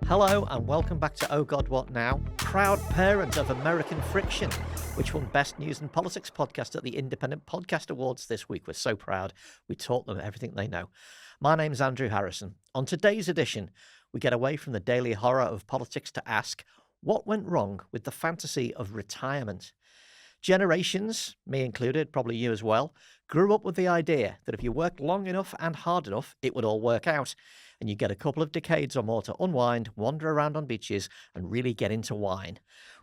Hello and welcome back to Oh God What Now? Proud parent of American Friction, which won Best News and Politics podcast at the Independent Podcast Awards this week. We're so proud. We taught them everything they know. My name's Andrew Harrison. On today's edition, we get away from the daily horror of politics to ask, what went wrong with the fantasy of retirement? Generations, me included, probably you as well, grew up with the idea that if you worked long enough and hard enough, it would all work out. And you get a couple of decades or more to unwind, wander around on beaches, and really get into wine.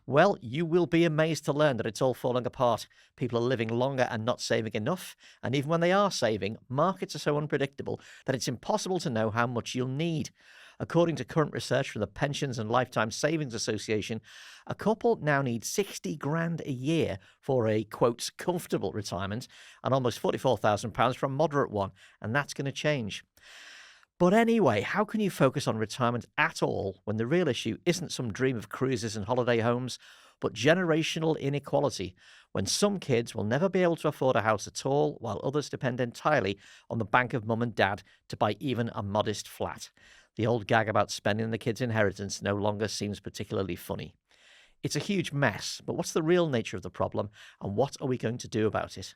Well, you will be amazed to learn that it's all falling apart. People are living longer and not saving enough. And even when they are saving, markets are so unpredictable that it's impossible to know how much you'll need. According to current research from the Pensions and Lifetime Savings Association, a couple now need 60 grand a year for a, quote, comfortable retirement and almost £44,000 for a moderate one. And that's going to change. But anyway, how can you focus on retirement at all when the real issue isn't some dream of cruises and holiday homes, but generational inequality, when some kids will never be able to afford a house at all, while others depend entirely on the bank of mum and dad to buy even a modest flat? The old gag about spending the kids' inheritance no longer seems particularly funny. It's a huge mess, but what's the real nature of the problem, and what are we going to do about it?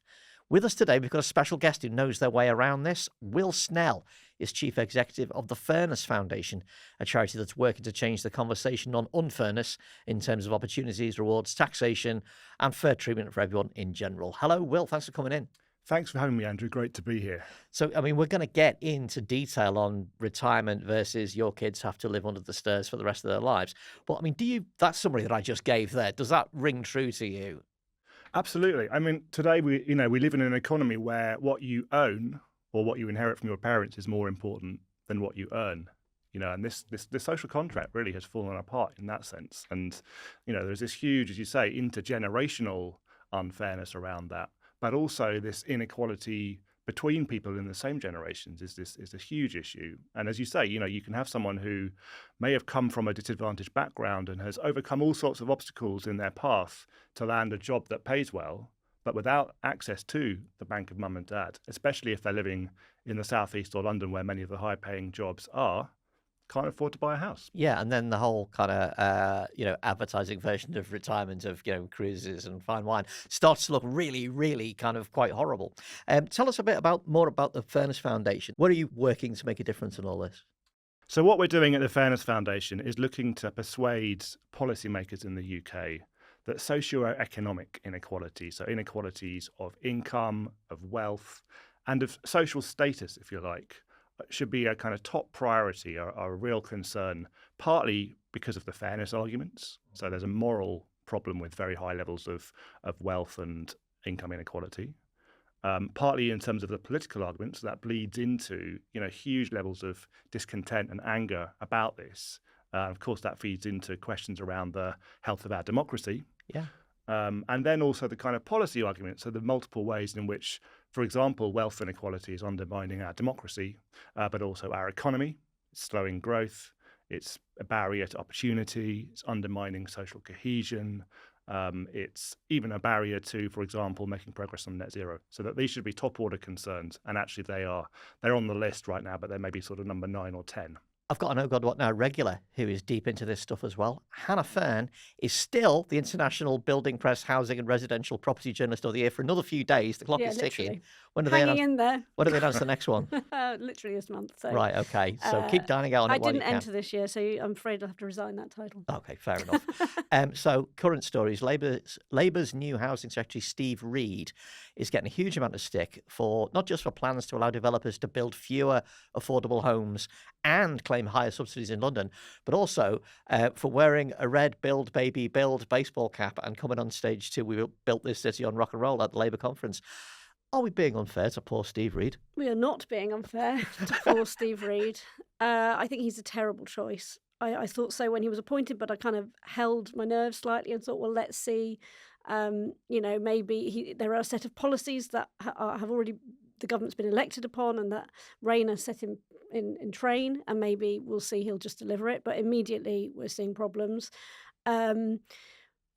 With us today, we've got a special guest who knows their way around this. Will Snell is Chief Executive of the Fairness Foundation, a charity that's working to change the conversation on unfairness in terms of opportunities, rewards, taxation, and fair treatment for everyone in general. Hello, Will. Thanks for coming in. Thanks for having me, Andrew. Great to be here. So, I mean, we're going to get into detail on retirement versus your kids have to live under the stairs for the rest of their lives. But, I mean, that summary that I just gave there, does that ring true to you? Absolutely. I mean, today we live in an economy where what you own or what you inherit from your parents is more important than what you earn. And this social contract really has fallen apart in that sense. And, there's this huge, as you say, intergenerational unfairness around that. But also this inequality between people in the same generations is a huge issue. And as you say, you can have someone who may have come from a disadvantaged background and has overcome all sorts of obstacles in their path to land a job that pays well, but without access to the bank of mum and dad, especially if they're living in the southeast or London where many of the high-paying jobs are, can't afford to buy a house. Yeah, and then the whole kind of, advertising version of retirement of, cruises and fine wine starts to look really, really kind of quite horrible. Tell us a bit more about the Fairness Foundation. What are you working to make a difference in all this? So what we're doing at the Fairness Foundation is looking to persuade policymakers in the UK that socio-economic inequality, so inequalities of income, of wealth, and of social status, if you like, should be a kind of top priority, or a real concern, partly because of the fairness arguments. So there's a moral problem with very high levels of wealth and income inequality. Partly in terms of the political arguments, that bleeds into huge levels of discontent and anger about this. Of course, that feeds into questions around the health of our democracy. Yeah. And then also the kind of policy arguments, so the multiple ways in which, for example, wealth inequality is undermining our democracy, but also our economy. It's slowing growth. It's a barrier to opportunity. It's undermining social cohesion. It's even a barrier to, for example, making progress on net zero. So that these should be top order concerns. And actually they're on the list right now, but they may be sort of number 9 or 10. I've got an Oh God What Now regular who is deep into this stuff as well. Hannah Fern is still the International Building, Press, Housing and Residential Property Journalist of the Year for another few days. The clock is ticking. When do they announce the next one? Literally this month. So. Right, okay. So keep dining out on it while you can. I didn't enter this year, so I'm afraid I'll have to resign that title. Okay, fair enough. So current stories, Labour's new Housing Secretary, Steve Reed, is getting a huge amount of stick for not just for plans to allow developers to build fewer affordable homes and claim higher subsidies in London, but also for wearing a red Build Baby Build baseball cap and coming on stage to "We Built This City on Rock and Roll" at the Labour conference. Are we being unfair to poor Steve Reed? We are not being unfair to poor Steve Reed. I think he's a terrible choice. I thought so when he was appointed, but I kind of held my nerves slightly and thought, well, let's see. Maybe there are a set of policies that have already the government's been elected upon and that Rayner set him in train, and maybe we'll see he'll just deliver it. But immediately we're seeing problems.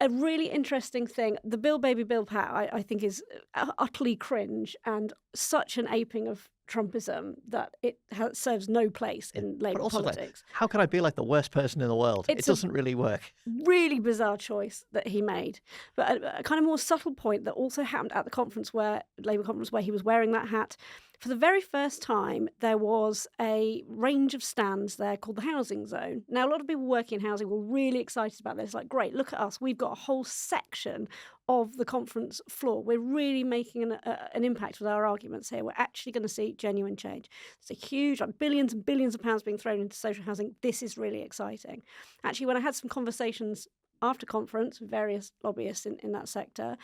A really interesting thing, the Build Baby Build Pat, I think is utterly cringe and such an aping of Trumpism that it serves no place in Labour But also, politics. how can I be like the worst person in the world? It's It doesn't really work. Really bizarre choice that he made. But a kind of more subtle point that also happened at the Labour conference where he was wearing that hat. For the very first time, there was a range of stands there called the housing zone. Now, a lot of people working in housing were really excited about this. Like, great, look at us. We've got a whole section of the conference floor. We're really making an impact with our arguments here. We're actually going to see genuine change. It's a huge, like, billions and billions of pounds being thrown into social housing. This is really exciting. Actually, when I had some conversations after conference with various lobbyists in that sector,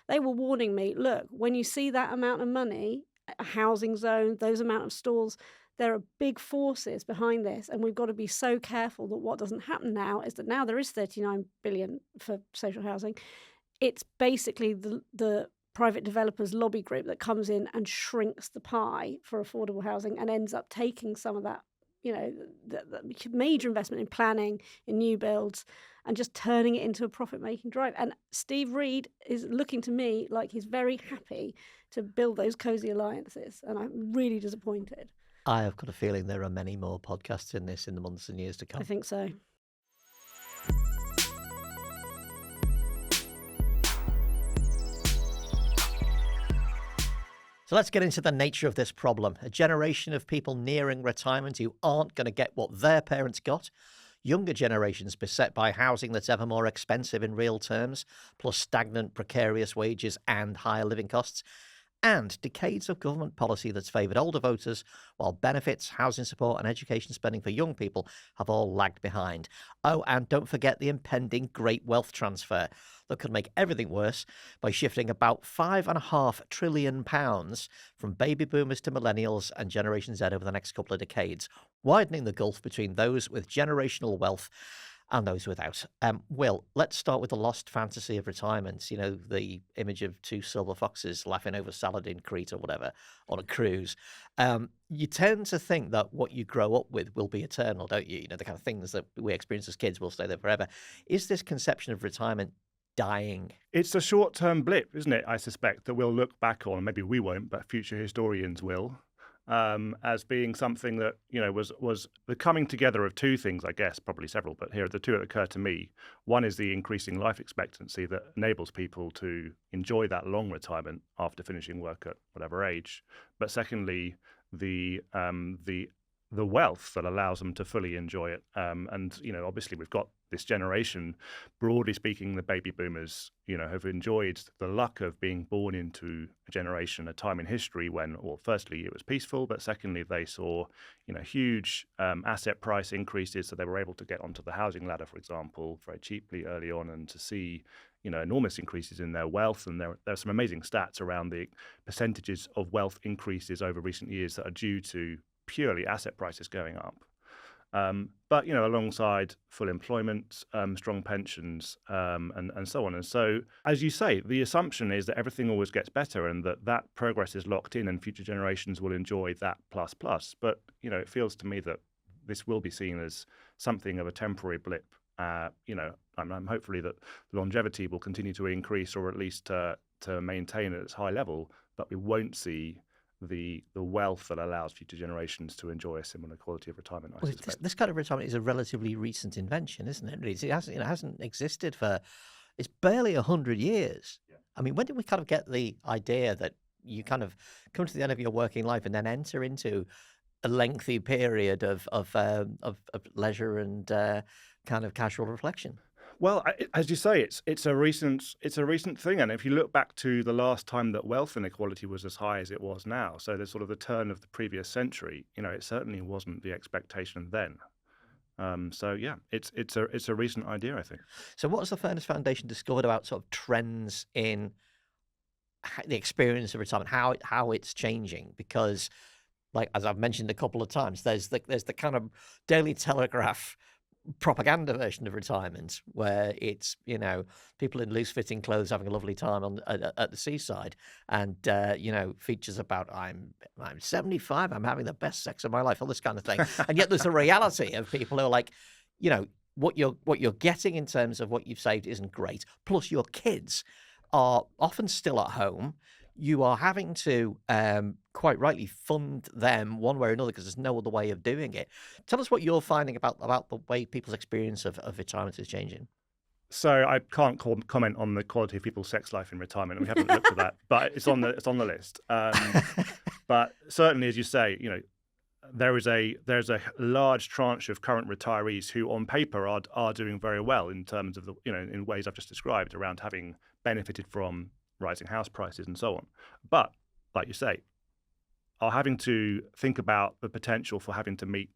they were warning me, look, when you see that amount of money, a housing zone, those amount of stalls, there are big forces behind this, and we've got to be so careful that what doesn't happen now is that now there is 39 billion for social housing. It's basically the private developers lobby group that comes in and shrinks the pie for affordable housing and ends up taking some of that, the major investment in planning, in new builds, and just turning it into a profit-making drive. And Steve Reed is looking to me like he's very happy to build those cosy alliances, and I'm really disappointed. I have got a feeling there are many more podcasts in this in the months and years to come. I think so. So let's get into the nature of this problem. A generation of people nearing retirement who aren't going to get what their parents got. Younger generations beset by housing that's ever more expensive in real terms, plus stagnant, precarious wages and higher living costs. And decades of government policy that's favoured older voters, while benefits, housing support and education spending for young people have all lagged behind. Oh, and don't forget the impending great wealth transfer that could make everything worse by shifting about £5.5 trillion from baby boomers to millennials and Generation Z over the next couple of decades, widening the gulf between those with generational wealth and those without. Will, let's start with the lost fantasy of retirement. You know, the image of two silver foxes laughing over salad in Crete or whatever on a cruise. You tend to think that what you grow up with will be eternal, don't you? You know, the kind of things that we experience as kids will stay there forever. Is this conception of retirement dying? It's a short-term blip, isn't it? I suspect that we'll look back on, maybe we won't, but future historians will, as being something that, you know, was the coming together of two things, I guess, probably several, but here are the two that occur to me. One is the increasing life expectancy that enables people to enjoy that long retirement after finishing work at whatever age. But secondly, the wealth that allows them to fully enjoy it. And, you know, obviously we've got this generation, broadly speaking, the baby boomers, you know, have enjoyed the luck of being born into a generation, a time in history when, well, firstly, it was peaceful, but secondly, they saw, you know, huge asset price increases. So they were able to get onto the housing ladder, for example, very cheaply early on, and to see, you know, enormous increases in their wealth. And there are some amazing stats around the percentages of wealth increases over recent years that are due to purely asset prices going up. But, you know, alongside full employment, strong pensions, and so on. And so, as you say, the assumption is that everything always gets better and that progress is locked in and future generations will enjoy that plus. But, you know, it feels to me that this will be seen as something of a temporary blip. You know, I'm hopefully that the longevity will continue to increase, or at least to maintain at its high level, but we won't see the wealth that allows future generations to enjoy a similar quality of retirement. I suspect. This kind of retirement is a relatively recent invention, isn't it? It hasn't existed for, it's barely 100 years. Yeah. I mean, when did we kind of get the idea that you kind of come to the end of your working life and then enter into a lengthy period of leisure and kind of casual reflection? Well, as you say, it's a recent thing, and if you look back to the last time that wealth inequality was as high as it was now, so there's sort of the turn of the previous century, you know, it certainly wasn't the expectation then. So yeah, it's a recent idea, I think. So, what has the Fairness Foundation discovered about sort of trends in the experience of retirement, how it's changing? Because, like as I've mentioned a couple of times, there's the kind of Daily Telegraph propaganda version of retirement where it's, you know, people in loose-fitting clothes having a lovely time at the seaside, and you know, features about I'm 75, I'm having the best sex of my life, all this kind of thing. And yet there's a reality of people who are like, you know, what you're getting in terms of what you've saved isn't great, plus your kids are often still at home. you are having to, quite rightly, fund them one way or another because there's no other way of doing it. Tell us what you're finding about the way people's experience of retirement is changing. So I can't comment on the quality of people's sex life in retirement. We haven't looked at that, but it's on the list. But certainly, as you say, there's a large tranche of current retirees who, on paper, are doing very well in terms of in ways I've just described around having benefited from rising house prices and so on. But like you say, are having to think about the potential for having to meet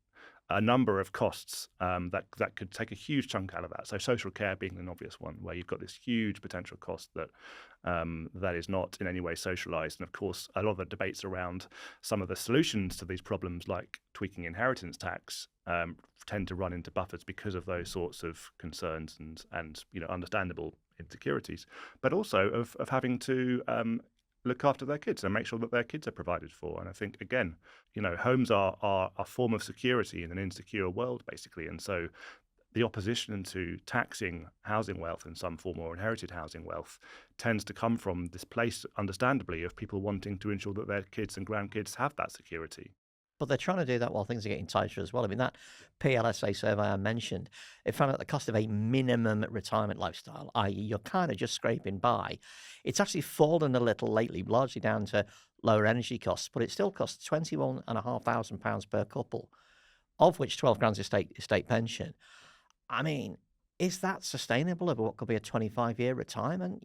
a number of costs that could take a huge chunk out of that. So social care being an obvious one, where you've got this huge potential cost that is not in any way socialised. And of course, a lot of the debates around some of the solutions to these problems, like tweaking inheritance tax, tend to run into buffers because of those sorts of concerns and understandable insecurities, but also of having to look after their kids and make sure that their kids are provided for. And I think, again, homes are a form of security in an insecure world, basically. And so the opposition to taxing housing wealth in some form or inherited housing wealth tends to come from this place, understandably, of people wanting to ensure that their kids and grandkids have that security. But they're trying to do that while things are getting tighter as well. I mean, that PLSA survey I mentioned, it found out the cost of a minimum retirement lifestyle, i.e. you're kind of just scraping by. It's actually fallen a little lately, largely down to lower energy costs, but it still costs £21,500 per couple, of which 12 grand is state pension. I mean, is that sustainable over what could be a 25-year retirement?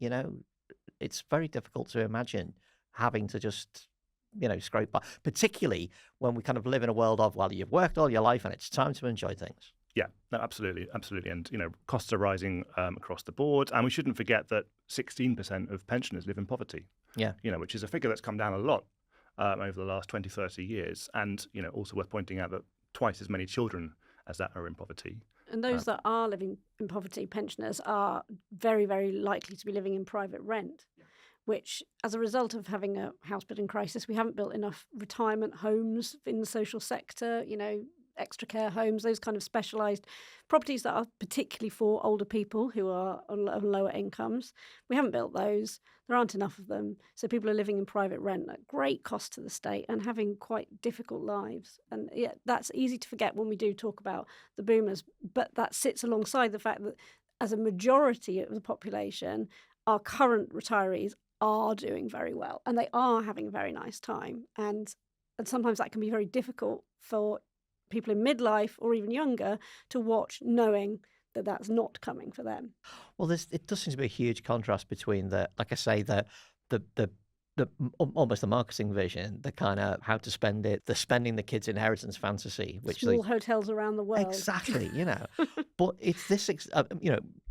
It's very difficult to imagine having to just scrape by, particularly when we kind of live in a world of, well, you've worked all your life and it's time to enjoy things. Yeah, no, absolutely. And, costs are rising across the board. And we shouldn't forget that 16% of pensioners live in poverty. Yeah. Which is a figure that's come down a lot over the last 20, 30 years. And, also worth pointing out that twice as many children as that are in poverty. And those that are living in poverty, pensioners, are very, very likely to be living in private rent, which, as a result of having a house building crisis, we haven't built enough retirement homes in the social sector, extra care homes, those kind of specialised properties that are particularly for older people who are on lower incomes. We haven't built those. There aren't enough of them. So people are living in private rent at great cost to the state and having quite difficult lives. And yeah, that's easy to forget when we do talk about the boomers, but that sits alongside the fact that as a majority of the population, our current retirees are doing very well and they are having a very nice time. And sometimes that can be very difficult for people in midlife or even younger to watch, knowing that that's not coming for them. Well, it does seem to be a huge contrast between like I say, the almost the marketing vision, the kind of how to spend it, the spending the kids' inheritance fantasy, which small hotels around the world. Exactly, But it's this,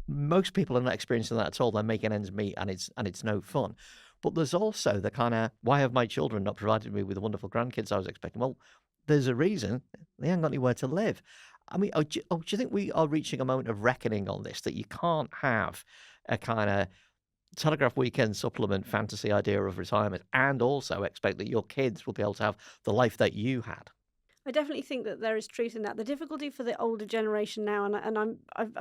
most people are not experiencing that at all. They're making ends meet, and it's no fun. But there's also the kind of, why have my children not provided me with the wonderful grandkids I was expecting? Well, there's a reason. They haven't got anywhere to live. I mean, do you think we are reaching a moment of reckoning on this, that you can't have a kind of Telegraph Weekend supplement fantasy idea of retirement and also expect that your kids will be able to have the life that you had? I definitely think that there is truth in that. The difficulty for the older generation now, and I'm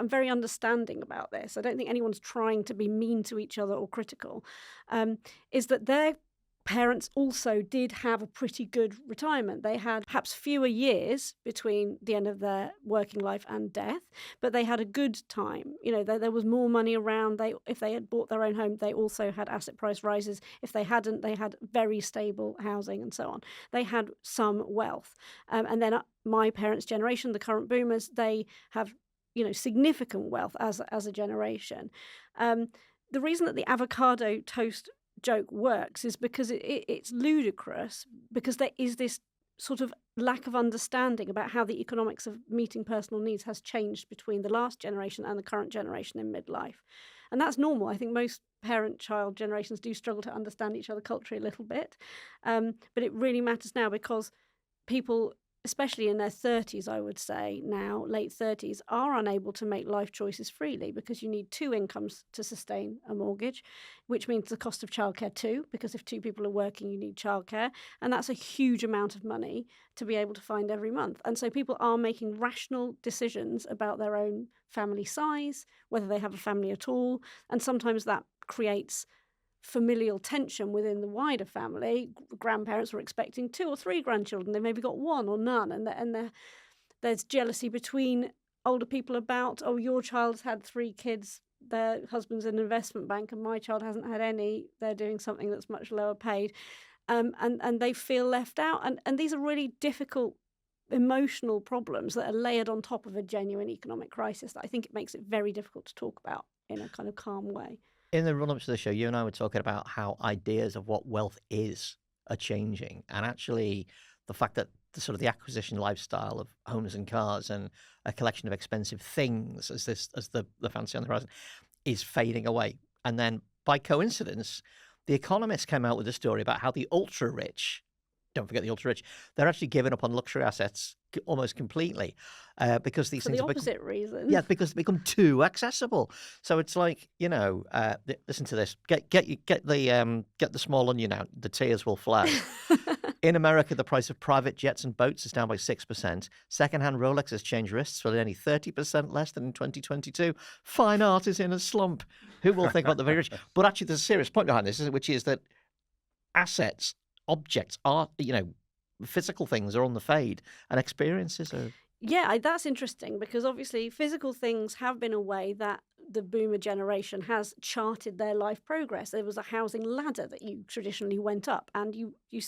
very understanding about this, I don't think anyone's trying to be mean to each other or critical, is that their parents also did have a pretty good retirement. They had perhaps fewer years between the end of their working life and death, but they had a good time. There was more money around. If they had bought their own home, they also had asset price rises. If they hadn't, they had very stable housing and so on. They had some wealth. And then my parents' generation, the current boomers, they have significant wealth as a generation. The reason that the avocado toast joke works is because it's ludicrous, because there is this sort of lack of understanding about how the economics of meeting personal needs has changed between the last generation and the current generation in midlife. And that's normal. I think most parent-child generations do struggle to understand each other culturally a little bit. But it really matters now because people, especially in their 30s, I would say now, late 30s, are unable to make life choices freely because you need two incomes to sustain a mortgage, which means the cost of childcare too, because if two people are working, you need childcare. And that's a huge amount of money to be able to find every month. And so people are making rational decisions about their own family size, whether they have a family at all. And sometimes that creates familial tension within the wider family. Grandparents were expecting 2 or 3 grandchildren. They maybe got 1 or none, and there's jealousy between older people about, oh, your child's had 3 kids, their husband's an investment bank, and my child hasn't had any. They're doing something that's much lower paid, and they feel left out. And these are really difficult emotional problems that are layered on top of a genuine economic crisis that I think it makes it very difficult to talk about in a kind of calm way. In the run-up to the show, you and I were talking about how ideas of what wealth is are changing, and actually the fact that the sort of the acquisition lifestyle of homes and cars and a collection of expensive things as the fancy on the horizon is fading away. And then by coincidence, The Economist came out with a story about how the ultra rich, don't forget the ultra rich, they're actually giving up on luxury assets almost completely because these For things the have become, opposite reason. yeah, because they become too accessible. So it's like, listen to this. Get the small onion out. The tears will flow. In America, the price of private jets and boats is down by 6%. Second-hand Rolex exchange wrists for only 30% less than in 2022. Fine art is in a slump. Who will think about the very rich? But actually, there's a serious point behind this, which is that assets, objects, art, physical things are on the fade, and experiences are. Yeah, that's interesting because obviously physical things have been a way that the boomer generation has charted their life progress. There was a housing ladder that you traditionally went up, and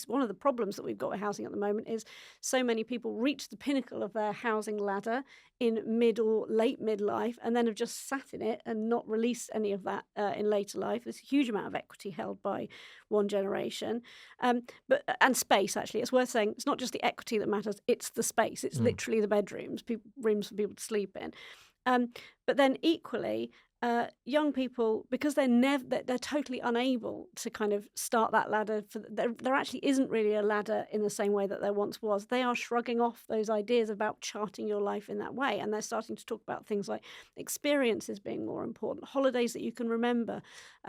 one of the problems that we've got with housing at the moment is so many people reach the pinnacle of their housing ladder in mid or late midlife and then have just sat in it and not released any of that in later life. There's a huge amount of equity held by one generation. And space, actually, it's worth saying, it's not just the equity that matters, it's the space. It's literally the bedrooms, rooms for people to sleep in. But then equally, young people, because they're totally unable to kind of start that ladder. There actually isn't really a ladder in the same way that there once was. They are shrugging off those ideas about charting your life in that way, and they're starting to talk about things like experiences being more important, holidays that you can remember,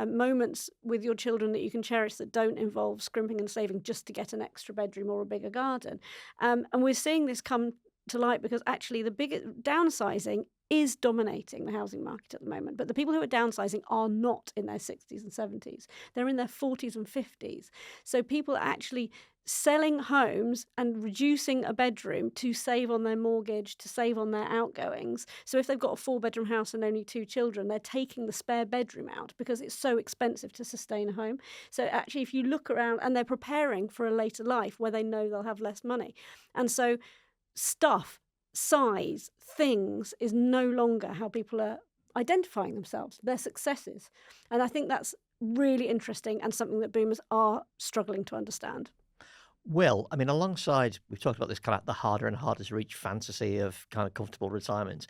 moments with your children that you can cherish that don't involve scrimping and saving just to get an extra bedroom or a bigger garden. And we're seeing this come to light because actually the biggest downsizing is dominating the housing market at the moment. But the people who are downsizing are not in their 60s and 70s. They're in their 40s and 50s. So people are actually selling homes and reducing a bedroom to save on their mortgage, to save on their outgoings. So if they've got a 4-bedroom house and only 2 children, they're taking the spare bedroom out because it's so expensive to sustain a home. So actually, if you look around, and they're preparing for a later life where they know they'll have less money. And so stuff, size, things is no longer how people are identifying themselves, their successes. And I think that's really interesting and something that boomers are struggling to understand. Will, I mean, alongside, we've talked about this kind of the harder and harder to reach fantasy of kind of comfortable retirement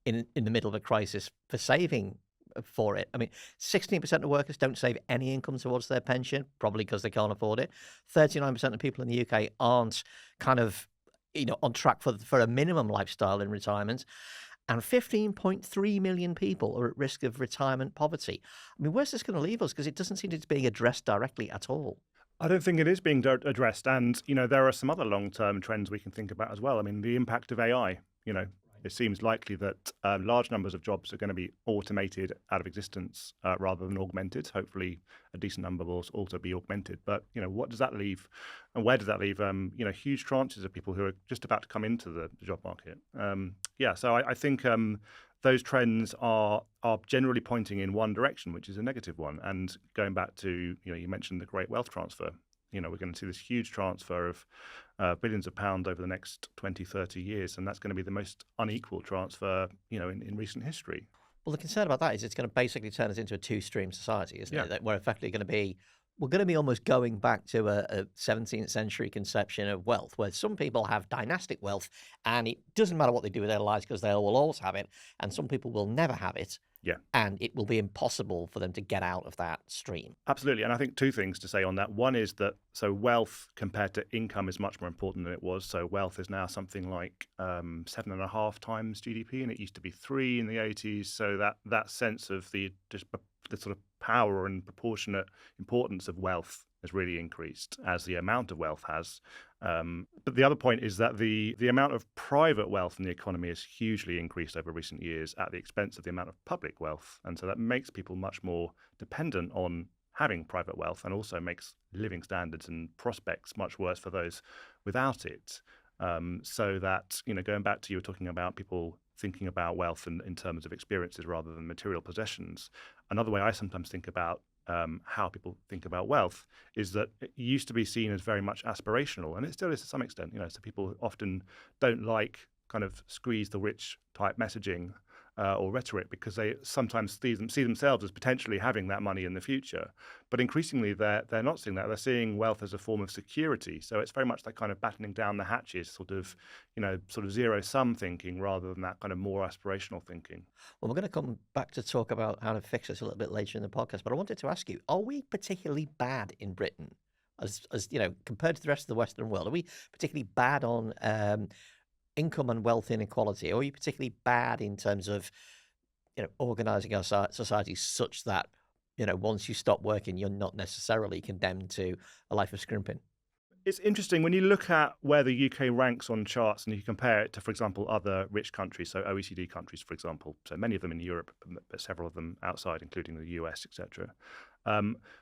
in the middle of a crisis for saving for it. I mean, 16% of workers don't save any income towards their pension, probably because they can't afford it. 39% of people in the UK aren't kind of on track for a minimum lifestyle in retirement, and 15.3 million people are at risk of retirement poverty. I mean, where's this going to leave us? Because it doesn't seem to be being addressed directly at all. I don't think it is being addressed. And, there are some other long-term trends we can think about as well. I mean, the impact of AI, it seems likely that large numbers of jobs are going to be automated out of existence rather than augmented. Hopefully, a decent number will also be augmented. But what does that leave, and where does that leave? Huge tranches of people who are just about to come into the job market. So I think those trends are generally pointing in one direction, which is a negative one. And going back to you mentioned the great wealth transfer. We're going to see this huge transfer of billions of pounds over the next 20, 30 years, and that's going to be the most unequal transfer, in recent history. Well, the concern about that is it's going to basically turn us into a two-stream society, isn't it? That we're effectively we're going to be almost going back to a 17th century conception of wealth, where some people have dynastic wealth, and it doesn't matter what they do with their lives because they will always have it, and some people will never have it. Yeah. And it will be impossible for them to get out of that stream. Absolutely. And I think 2 things to say on that. One is that wealth compared to income is much more important than it was. So wealth is now something like 7.5 times GDP, and it used to be 3 in the 80s. So that sense of the sort of power and proportionate importance of wealth has really increased as the amount of wealth has. But the other point is that the amount of private wealth in the economy has hugely increased over recent years at the expense of the amount of public wealth. And so that makes people much more dependent on having private wealth, and also makes living standards and prospects much worse for those without it. So that, going back to you were talking about people thinking about wealth in terms of experiences rather than material possessions. Another way I sometimes think about how people think about wealth is that it used to be seen as very much aspirational, and it still is to some extent. So people often don't like kind of squeeze the rich type messaging or rhetoric because they sometimes see themselves as potentially having that money in the future. But increasingly, they're not seeing that. They're seeing wealth as a form of security. So it's very much that kind of battening down the hatches, sort of zero sum thinking rather than that kind of more aspirational thinking. Well, we're going to come back to talk about how to fix this a little bit later in the podcast. But I wanted to ask you: are we particularly bad in Britain, as compared to the rest of the Western world? Are we particularly bad on income and wealth inequality? Or are you particularly bad in terms of, organising our society such that, once you stop working, you're not necessarily condemned to a life of scrimping? It's interesting when you look at where the UK ranks on charts and you compare it to, for example, other rich countries, so OECD countries, for example, so many of them in Europe, but several of them outside, including the US, etc.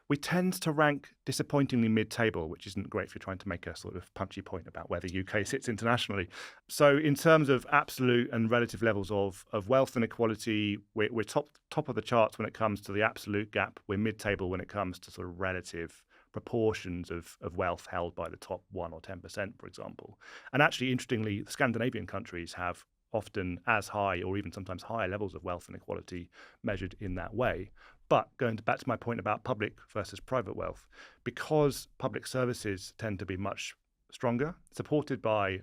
We tend to rank disappointingly mid-table, which isn't great if you're trying to make a sort of punchy point about where the UK sits internationally. So in terms of absolute and relative levels of wealth inequality, we're top of the charts when it comes to the absolute gap. We're mid-table when it comes to sort of relative proportions of wealth held by the top 1 or 10%, for example. And actually, interestingly, the Scandinavian countries have often as high or even sometimes higher levels of wealth inequality measured in that way. But going back to my point about public versus private wealth, because public services tend to be much stronger, supported by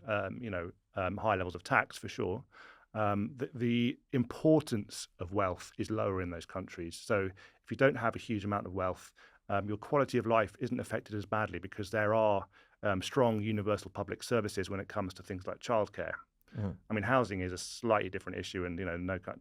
high levels of tax for sure, the importance of wealth is lower in those countries. So if you don't have a huge amount of wealth, your quality of life isn't affected as badly because there are strong universal public services when it comes to things like childcare. Mm. I mean, housing is a slightly different issue, and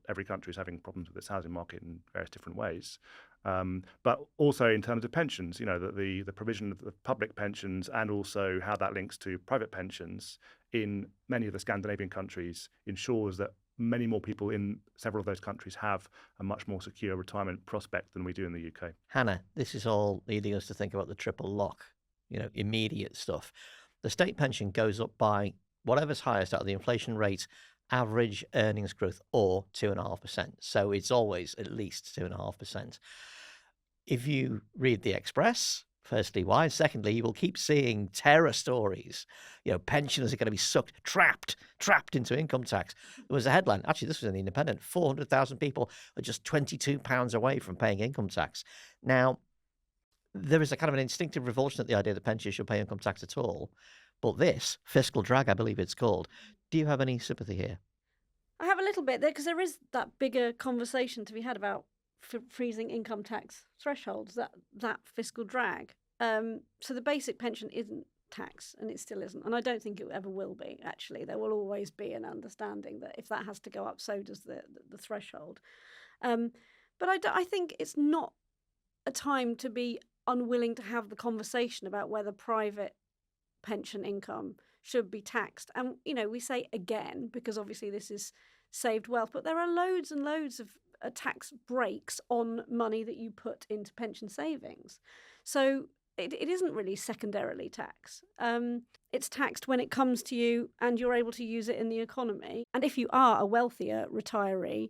every country is having problems with its housing market in various different ways. But also in terms of pensions, the provision of the public pensions and also how that links to private pensions in many of the Scandinavian countries ensures that many more people in several of those countries have a much more secure retirement prospect than we do in the UK. Hannah, this is all leading us to think about the triple lock, immediate stuff. The state pension goes up by whatever's highest out of the inflation rate, average earnings growth, or 2.5%. So it's always at least 2.5%. If you read the Express, firstly, why? Secondly, you will keep seeing terror stories. Pensioners are going to be trapped into income tax. There was a headline, actually, this was in the Independent, 400,000 people are just £22 away from paying income tax. Now, there is a kind of an instinctive revulsion at the idea that pensioners should pay income tax at all. But this, fiscal drag, I believe it's called. Do you have any sympathy here? I have a little bit there because there is that bigger conversation to be had about freezing income tax thresholds, that fiscal drag. So the basic pension isn't tax, and it still isn't. And I don't think it ever will be, actually. There will always be an understanding that if that has to go up, so does the threshold. But I think it's not a time to be unwilling to have the conversation about whether private pension income should be taxed. And, we say again, because obviously this is saved wealth, but there are loads and loads of tax breaks on money that you put into pension savings. So it isn't really secondarily taxed. It's taxed when it comes to you and you're able to use it in the economy. And if you are a wealthier retiree,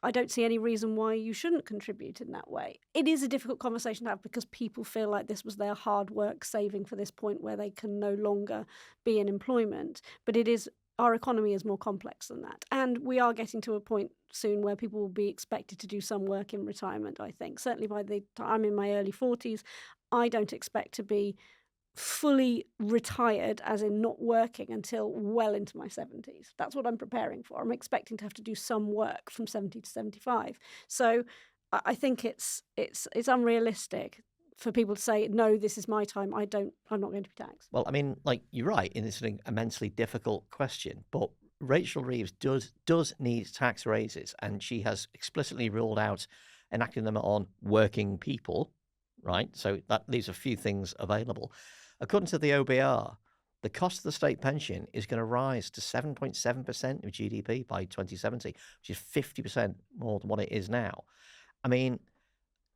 I don't see any reason why you shouldn't contribute in that way. It is a difficult conversation to have because people feel like this was their hard work saving for this point where they can no longer be in employment. But our economy is more complex than that. And we are getting to a point soon where people will be expected to do some work in retirement, I think. Certainly by the time I'm in my early 40s, I don't expect to be fully retired, as in not working, until well into my 70s. That's what I'm preparing for. I'm expecting to have to do some work from 70 to 75. So I think it's unrealistic for people to say, no, this is my time. I'm not going to be taxed. Well, I mean, you're right, and it's an immensely difficult question, but Rachel Reeves does need tax raises, and she has explicitly ruled out enacting them on working people, right? So that leaves a few things available. According to the OBR, the cost of the state pension is going to rise to 7.7% of GDP by 2070, which is 50% more than what it is now. I mean,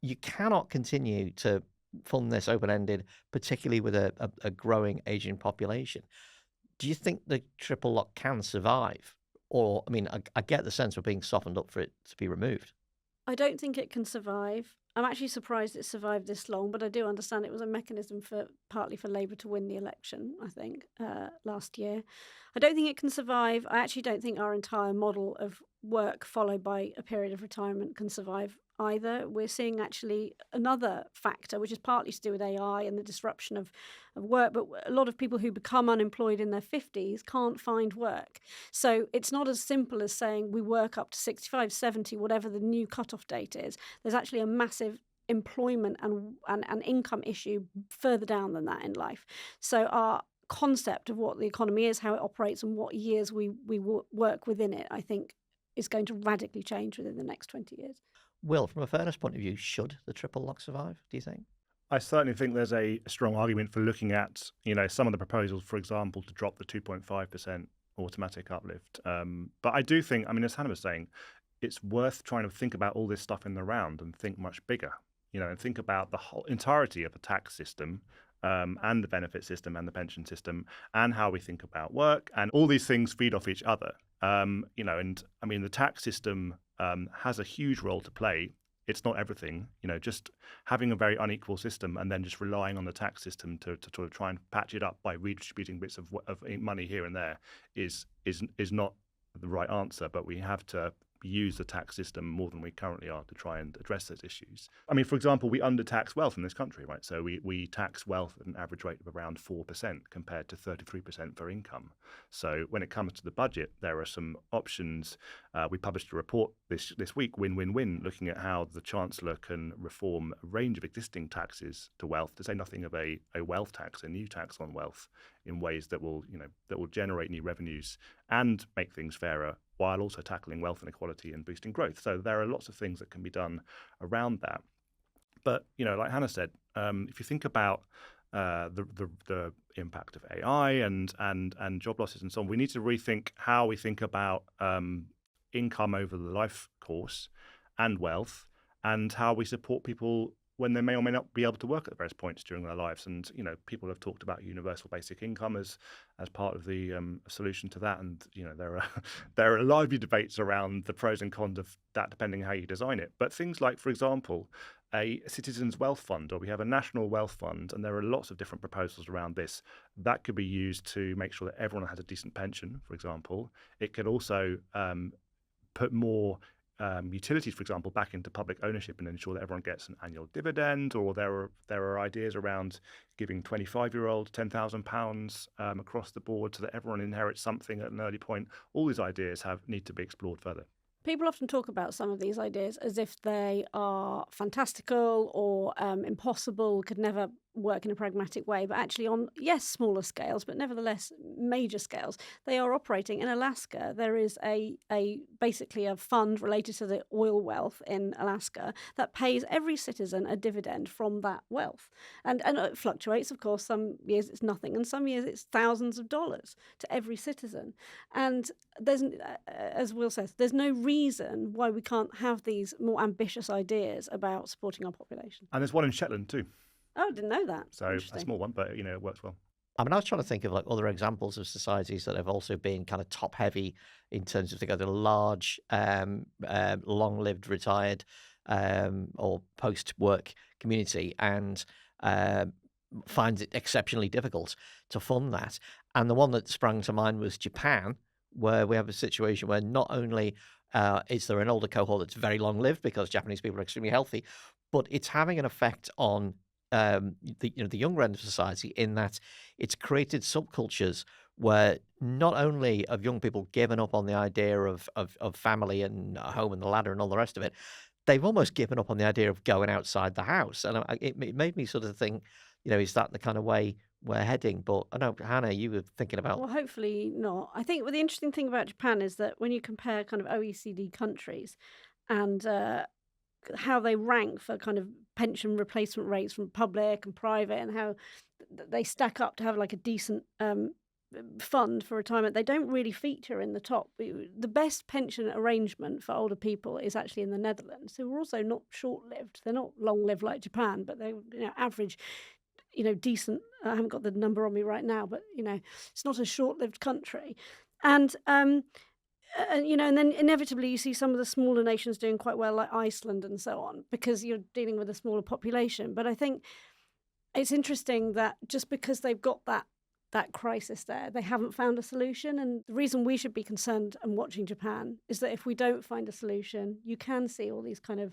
you cannot continue to fund this open-ended, particularly with a growing aging population. Do you think the triple lock can survive? Or, I mean, I get the sense we're being softened up for it to be removed. I don't think it can survive. I'm actually surprised it survived this long, but I do understand it was a mechanism partly for Labour to win the election, I think, last year. I don't think it can survive. I actually don't think our entire model of work followed by a period of retirement can survive either. We're seeing actually another factor, which is partly to do with AI and the disruption of work, but a lot of people who become unemployed in their 50s can't find work. So it's not as simple as saying we work up to 65, 70, whatever the new cutoff date is. There's actually a massive employment and income issue further down than that in life. So our concept of what the economy is, how it operates, and what years we work within it, I think, is going to radically change within the next 20 years. Will, from a fairness point of view, should the triple lock survive, do you think? I certainly think there's a strong argument for looking at, some of the proposals, for example, to drop the 2.5% automatic uplift. But I do think, as Hannah was saying, it's worth trying to think about all this stuff in the round and think much bigger, and think about the whole entirety of the tax system, and the benefit system and the pension system, and how we think about work, and all these things feed off each other. The tax system has a huge role to play. It's not everything, just having a very unequal system and then just relying on the tax system to sort of try and patch it up by redistributing bits of money here and there is not the right answer. But we have to use the tax system more than we currently are to try and address those issues. For example, we undertax wealth in this country, right? So we tax wealth at an average rate of around 4% compared to 33% for income. So when it comes to the budget, there are some options. We published a report this week, Win-Win-Win, looking at how the Chancellor can reform a range of existing taxes to wealth, to say nothing of a wealth tax, a new tax on wealth, in ways that will generate new revenues and make things fairer, while also tackling wealth inequality and boosting growth. So there are lots of things that can be done around that. But like Hannah said, if you think about the impact of AI and job losses and so on, we need to rethink how we think about income over the life course and wealth, and how we support people when they may or may not be able to work at various points during their lives. And people have talked about universal basic income as part of the solution to that. And there are lively debates around the pros and cons of that, depending how you design it. But things like, for example, a citizens' wealth fund, or we have a national wealth fund, and there are lots of different proposals around this that could be used to make sure that everyone has a decent pension, for example. It could also put more utilities, for example, back into public ownership and ensure that everyone gets an annual dividend. Or there are ideas around giving 25-year-olds £10,000 across the board so that everyone inherits something at an early point. All these ideas need to be explored further. People often talk about some of these ideas as if they are fantastical or impossible, could never work in a pragmatic way, but actually on, yes, smaller scales, but nevertheless major scales, they are operating. In Alaska, there is basically a fund related to the oil wealth in Alaska that pays every citizen a dividend from that wealth. And it fluctuates, of course. Some years it's nothing, and some years it's thousands of dollars to every citizen. And there's, as Will says, there's no reason why we can't have these more ambitious ideas about supporting our population. And there's one in Shetland too. Oh, I didn't know that. So a small one, but it works well. I was trying to think of other examples of societies that have also been kind of top heavy in terms of they got a large, long-lived, retired, or post-work community, and finds it exceptionally difficult to fund that. And the one that sprang to mind was Japan, where we have a situation where not only is there an older cohort that's very long-lived because Japanese people are extremely healthy, but it's having an effect on the younger end of society, in that it's created subcultures where not only have young people given up on the idea of family and home and the ladder and all the rest of it, they've almost given up on the idea of going outside the house. And it made me sort of think, is that the kind of way we're heading? But I know, Hannah, you were thinking about... Well, hopefully not. I think the interesting thing about Japan is that when you compare kind of OECD countries and how they rank for kind of pension replacement rates from public and private, and how they stack up to have like a decent fund for retirement, they don't really feature in the top. The best pension arrangement for older people is actually in the Netherlands, who are also not short-lived. They're not long-lived like Japan, but they're average, decent. I haven't got the number on me right now, but it's not a short-lived country. And and then inevitably you see some of the smaller nations doing quite well, like Iceland and so on, because you're dealing with a smaller population. But I think it's interesting that just because they've got that crisis there, they haven't found a solution. And the reason we should be concerned and watching Japan is that if we don't find a solution, you can see all these kind of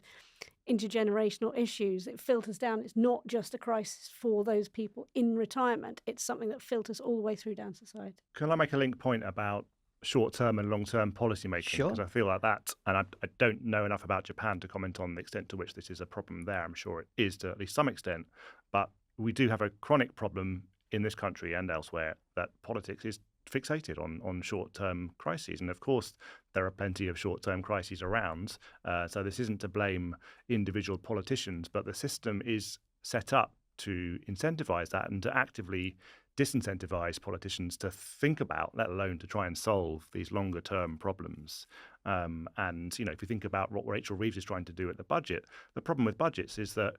intergenerational issues. It filters down. It's not just a crisis for those people in retirement. It's something that filters all the way through down society. Can I make a link point about short-term and long-term policy making? Sure. Because I feel like that, and I don't know enough about Japan to comment on the extent to which this is a problem there. I'm sure it is to at least some extent, but we do have a chronic problem in this country and elsewhere that politics is fixated on short-term crises. And of course, there are plenty of short-term crises around. So this isn't to blame individual politicians, but the system is set up to incentivize that and to actively disincentivize politicians to think about, let alone to try and solve these longer-term problems. And, if you think about what Rachel Reeves is trying to do at the budget, the problem with budgets is that,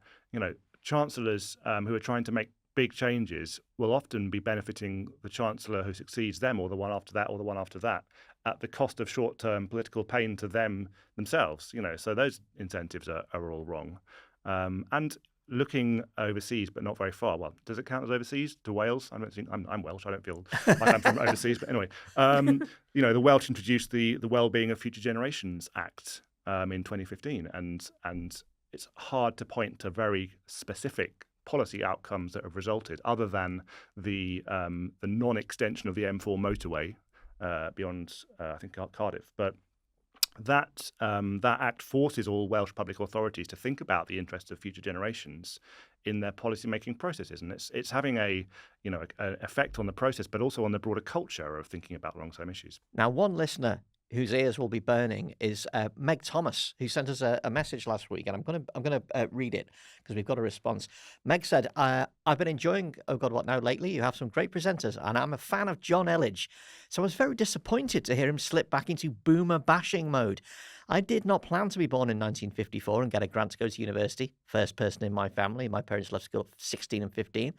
chancellors who are trying to make big changes will often be benefiting the chancellor who succeeds them, or the one after that, or the one after that, at the cost of short-term political pain to themselves. So those incentives are all wrong. And looking overseas, but not very far. Well, does it count as overseas? To Wales? I'm Welsh. I don't feel like I'm from overseas. But anyway, the Welsh introduced the Wellbeing of Future Generations Act in 2015, and it's hard to point to very specific policy outcomes that have resulted, other than the non-extension of the M4 motorway beyond, I think, Cardiff. But that act forces all Welsh public authorities to think about the interests of future generations in their policy-making processes, and it's having an effect on the process, but also on the broader culture of thinking about long-term issues. Now, one listener whose ears will be burning is Meg Thomas, who sent us a message last week, and I'm going to read it because we've got a response. Meg said, "I've been enjoying Oh God What Now lately. You have some great presenters, and I'm a fan of John Elledge. So I was very disappointed to hear him slip back into boomer bashing mode. I did not plan to be born in 1954 and get a grant to go to university. First person in my family. My parents left school at 16 and 15.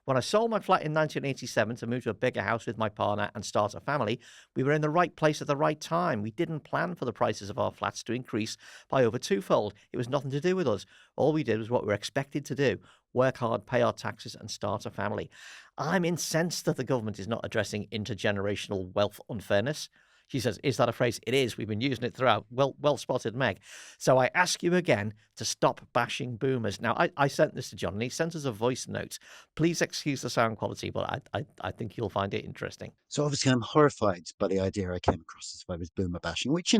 When I sold my flat in 1987 to move to a bigger house with my partner and start a family, we were in the right place at the right time. We didn't plan for the prices of our flats to increase by over twofold. It was nothing to do with us. All we did was what we were expected to do: work hard, pay our taxes, and start a family. I'm incensed that the government is not addressing intergenerational wealth unfairness." She says, "Is that a phrase?" It is. We've been using it throughout. Well spotted, Meg. So I ask you again to stop bashing boomers. Now, I sent this to John, and he sent us a voice note. Please excuse the sound quality, but I think you'll find it interesting. So obviously I'm horrified by the idea I came across as if I was boomer bashing, which,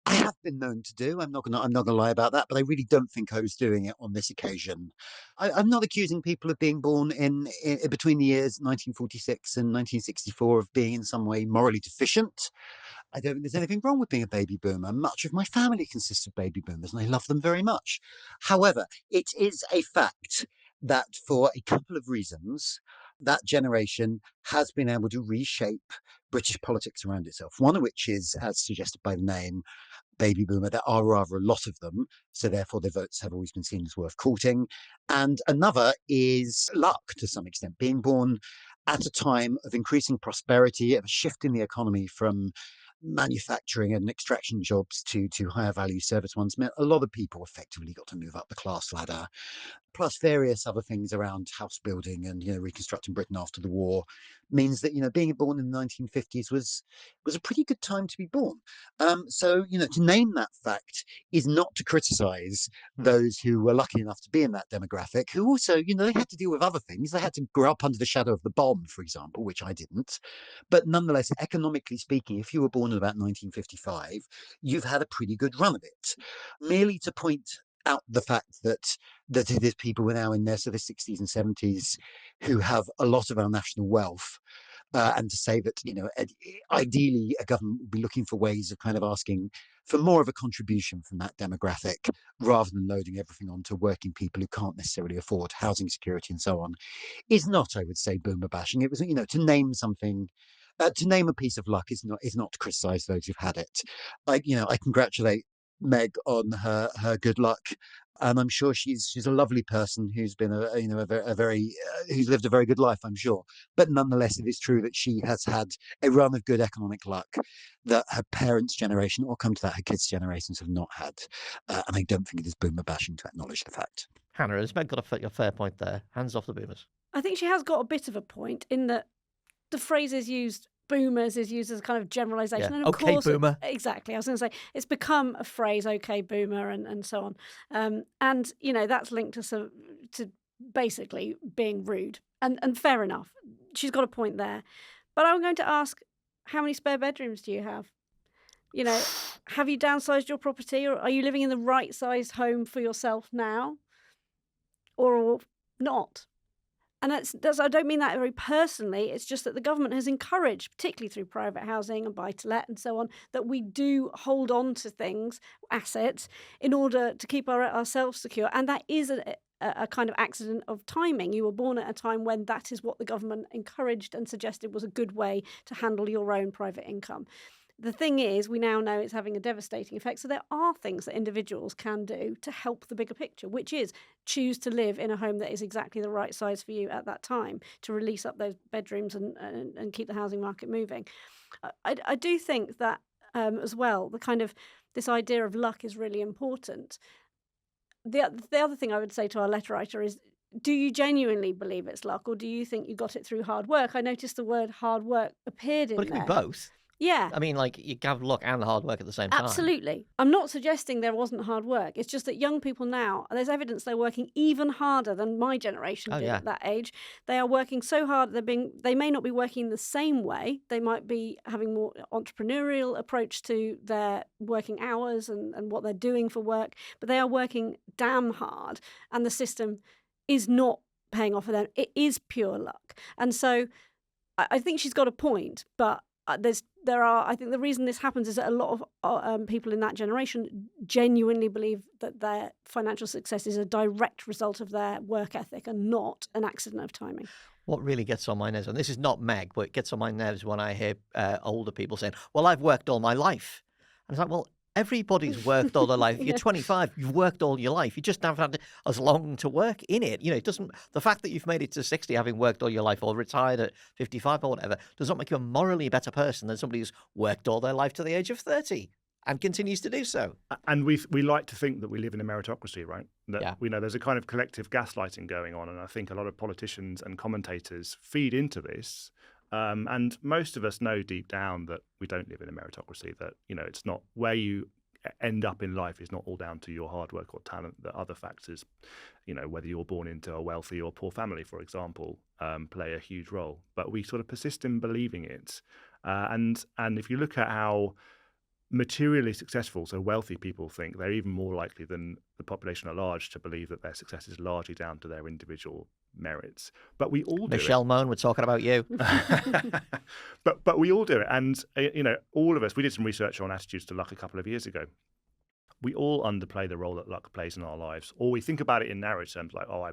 I have been known to do. I'm not gonna lie about that, but I really don't think I was doing it on this occasion. I'm not accusing people of being born in between the years 1946 and 1964 of being in some way morally deficient. I don't think there's anything wrong with being a baby boomer. Much of my family consists of baby boomers, and I love them very much. However, it is a fact that for a couple of reasons, that generation has been able to reshape British politics around itself. One of which is, as suggested by the name, baby boomer. There are rather a lot of them, so therefore their votes have always been seen as worth courting. And another is luck, to some extent. Being born at a time of increasing prosperity, of a shift in the economy from manufacturing and extraction jobs to higher value service ones, meant a lot of people effectively got to move up the class ladder, plus various other things around house building and reconstructing Britain after the war, means that being born in the 1950s was a pretty good time to be born. So to name that fact is not to criticise those who were lucky enough to be in that demographic, who also they had to deal with other things. They had to grow up under the shadow of the bomb, for example, which I didn't. But nonetheless, economically speaking, if you were born in about 1955, you've had a pretty good run of it. Merely to point out the fact that it is people who are now in their sort of 60s and 70s who have a lot of our national wealth and to say that, ideally a government would be looking for ways of kind of asking for more of a contribution from that demographic rather than loading everything onto working people who can't necessarily afford housing security and so on, is not, I would say, boomer bashing. It was, to name something. To name a piece of luck is not to criticise those who've had it. I congratulate Meg on her good luck, and I'm sure she's a lovely person who's been a very who's lived a very good life, I'm sure. But nonetheless, it is true that she has had a run of good economic luck that her parents' generation, or come to that, her kids' generations have not had. And I don't think it is boomer bashing to acknowledge the fact. Hannah, has Meg got a fair point there? Hands off the boomers. I think she has got a bit of a point in that the phrase is used. Boomers is used as a kind of generalisation. Yeah. And of Okay, course, boomer. Exactly. I was going to say it's become a phrase, okay, boomer, and so on. And that's linked to basically being rude. And fair enough. She's got a point there. But I'm going to ask, how many spare bedrooms do you have? Have you downsized your property, or are you living in the right sized home for yourself now, or not? And that's I don't mean that very personally. It's just that the government has encouraged, particularly through private housing and buy-to-let and so on, that we do hold on to things, assets, in order to keep ourselves secure. And that is a kind of accident of timing. You were born at a time when that is what the government encouraged and suggested was a good way to handle your own private income. The thing is, we now know it's having a devastating effect. So there are things that individuals can do to help the bigger picture, which is choose to live in a home that is exactly the right size for you at that time, to release up those bedrooms and keep the housing market moving. I do think that as well, the kind of this idea of luck is really important. The other thing I would say to our letter writer is, do you genuinely believe it's luck, or do you think you got it through hard work? I noticed the word hard work appeared in But it there. could be both. Yeah. I mean, you have luck and hard work at the same time. Absolutely. I'm not suggesting there wasn't hard work. It's just that young people now, there's evidence they're working even harder than my generation did at that age. They are working so hard. They may not be working the same way. They might be having more entrepreneurial approach to their working hours and what they're doing for work, but they are working damn hard, and the system is not paying off for them. It is pure luck. And so I think she's got a point, but I think the reason this happens is that a lot of people in that generation genuinely believe that their financial success is a direct result of their work ethic and not an accident of timing. What really gets on my nerves, and this is not Meg, but it gets on my nerves when I hear older people saying, well, I've worked all my life. And it's like, well, everybody's worked all their life. You're 25, you've worked all your life. You just haven't had as long to work in it. It doesn't, the fact that you've made it to 60 having worked all your life, or retired at 55 or whatever, does not make you a morally better person than somebody who's worked all their life to the age of 30 and continues to do so. And we like to think that we live in a meritocracy, right? That we know there's a kind of collective gaslighting going on, and I think a lot of politicians and commentators feed into this. And most of us know deep down that we don't live in a meritocracy, that, it's not where you end up in life is not all down to your hard work or talent, that other factors, whether you're born into a wealthy or poor family, for example, play a huge role. But we sort of persist in believing it. And if you look at how materially successful, so wealthy people think, they're even more likely than the population at large to believe that their success is largely down to their individual merits. But we all do Michelle Moan, we're talking about you. But we all do it. And, all of us, we did some research on attitudes to luck a couple of years ago. We all underplay the role that luck plays in our lives, or we think about it in narrow terms, like, I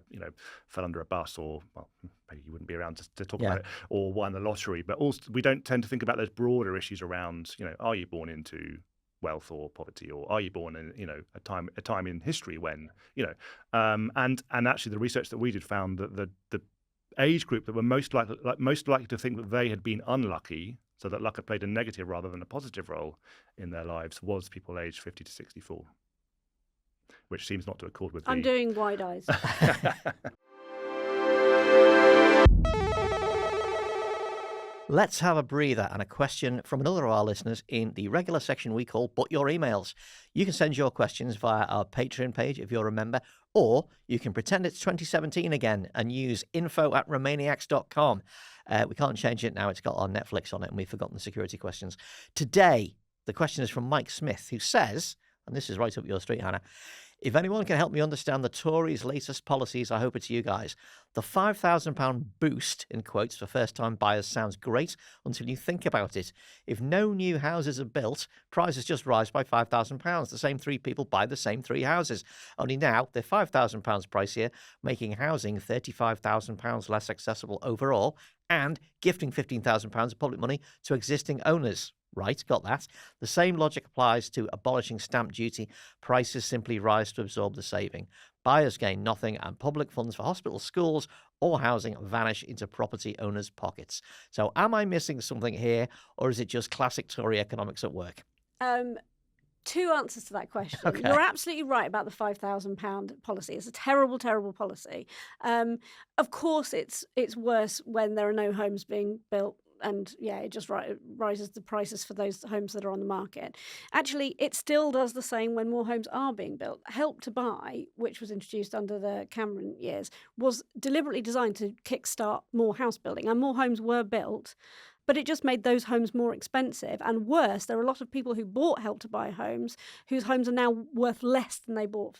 fell under a bus, or, well, maybe you wouldn't be around to talk about it, or won the lottery. But also, we don't tend to think about those broader issues around, are you born into wealth or poverty, or are you born in, a time in history when, and actually the research that we did found that the age group that were most likely to think that they had been unlucky, so that luck had played a negative rather than a positive role in their lives, was people aged 50 to 64, which seems not to accord with I'm doing wide eyes. Let's have a breather and a question from another of our listeners in the regular section we call But Your Emails. You can send your questions via our Patreon page if you're a member, or you can pretend it's 2017 again and use info@romaniacs.com. We can't change it now. It's got our Netflix on it and we've forgotten the security questions. Today, the question is from Mike Smith, who says, and this is right up your street, Hannah, If anyone can help me understand the Tories' latest policies, I hope it's you guys. The £5,000 boost, in quotes, for first-time buyers sounds great until you think about it. If no new houses are built, prices just rise by £5,000. The same three people buy the same three houses. Only now they're £5,000 pricier, making housing £35,000 less accessible overall and gifting £15,000 of public money to existing owners. Right, got that. The same logic applies to abolishing stamp duty. Prices simply rise to absorb the saving. Buyers gain nothing, and public funds for hospitals, schools, or housing vanish into property owners' pockets. So am I missing something here, or is it just classic Tory economics at work? Two answers to that question. Okay. You're absolutely right about the £5,000 policy. It's a terrible, terrible policy. Of course, it's worse when there are no homes being built. And yeah, it just rises the prices for those homes that are on the market. Actually, it still does the same when more homes are being built. Help to Buy, which was introduced under the Cameron years, was deliberately designed to kickstart more house building, and more homes were built. But it just made those homes more expensive. And worse, there are a lot of people who bought Help to Buy homes whose homes are now worth less than they bought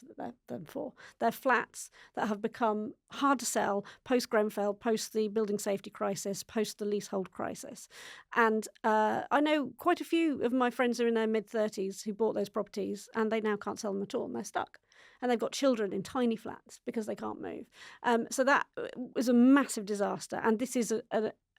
them for. They're flats that have become hard to sell post-Grenfell, post the building safety crisis, post the leasehold crisis. And I know quite a few of my friends are in their mid-30s who bought those properties and they now can't sell them at all and they're stuck. And they've got children in tiny flats because they can't move. So that was a massive disaster. And this is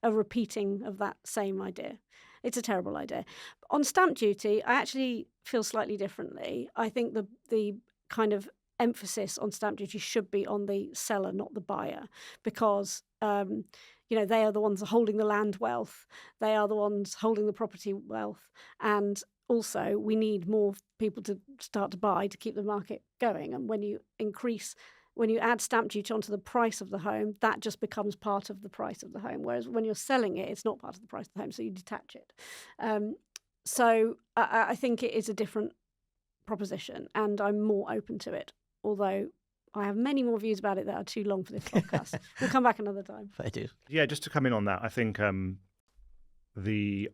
a repeating of that same idea. It's a terrible idea. On stamp duty, I actually feel slightly differently. I think the kind of emphasis on stamp duty should be on the seller, not the buyer, because they are the ones holding the land wealth. They are the ones holding the property wealth. And also, we need more people to start to buy to keep the market going. And when you add stamp duty onto the price of the home, that just becomes part of the price of the home. Whereas when you're selling it, it's not part of the price of the home, so you detach it. So I think it is a different proposition, and I'm more open to it, although I have many more views about it that are too long for this podcast. We'll come back another time. I do. Yeah, just to come in on that, I think I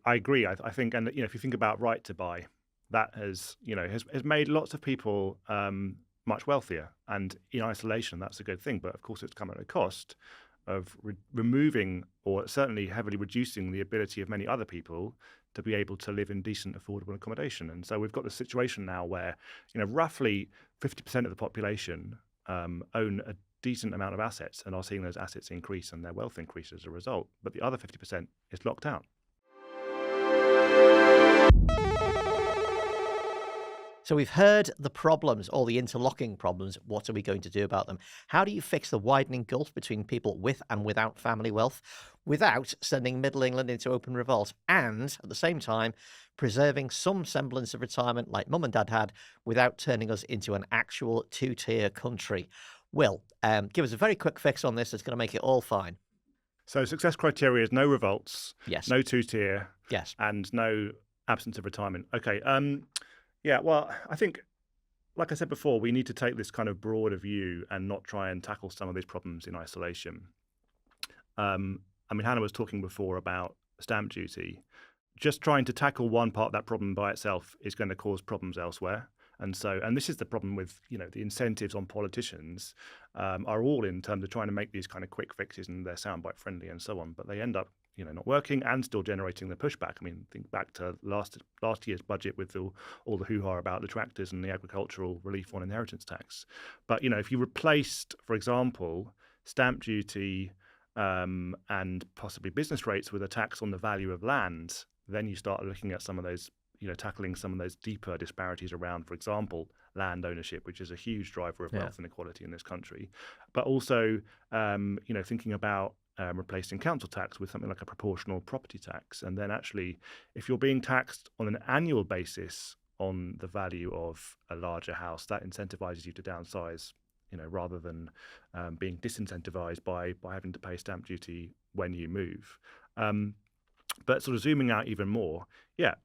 agree. I think, and if you think about right to buy, that has made lots of people much wealthier, and in isolation that's a good thing, but of course it's come at a cost of removing, or certainly heavily reducing, the ability of many other people to be able to live in decent, affordable accommodation. And so we've got this situation now where roughly 50% of the population own a decent amount of assets and are seeing those assets increase and their wealth increase as a result, but the other 50% is locked out. So we've heard the problems, all the interlocking problems. What are we going to do about them? How do you fix the widening gulf between people with and without family wealth without sending Middle England into open revolt, and at the same time preserving some semblance of retirement like Mum and Dad had without turning us into an actual two-tier country? Will, give us a very quick fix on this that's going to make it all fine. So success criteria is no revolts, Yes. no two-tier, Yes. and no absence of retirement. Okay. Yeah, well, I think, like I said before, we need to take this kind of broader view and not try and tackle some of these problems in isolation. Hannah was talking before about stamp duty. Just trying to tackle one part of that problem by itself is going to cause problems elsewhere. And this is the problem with, the incentives on politicians are all in terms of trying to make these kind of quick fixes, and they're soundbite friendly and so on, but they end up not working and still generating the pushback. Think back to last year's budget with all the hoo-ha about the tractors and the agricultural relief on inheritance tax. But, if you replaced, for example, stamp duty and possibly business rates with a tax on the value of land, then you start looking at some of those, tackling some of those deeper disparities around, for example, land ownership, which is a huge driver of wealth inequality in this country. But also, thinking about replacing council tax with something like a proportional property tax. And then actually, if you're being taxed on an annual basis on the value of a larger house, that incentivizes you to downsize, rather than being disincentivized by having to pay stamp duty when you move. But sort of zooming out even more,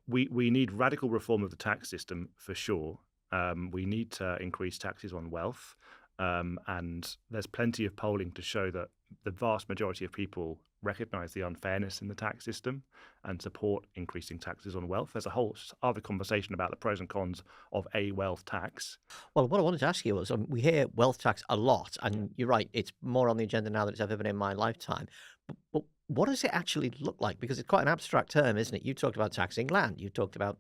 we need radical reform of the tax system for sure. We need to increase taxes on wealth. And there's plenty of polling to show that the vast majority of people recognise the unfairness in the tax system and support increasing taxes on wealth. There's a whole other conversation about the pros and cons of a wealth tax. Well, what I wanted to ask you was, we hear wealth tax a lot, and you're right, it's more on the agenda now than it's ever been in my lifetime. But what does it actually look like? Because it's quite an abstract term, isn't it? You talked about taxing land. You talked about,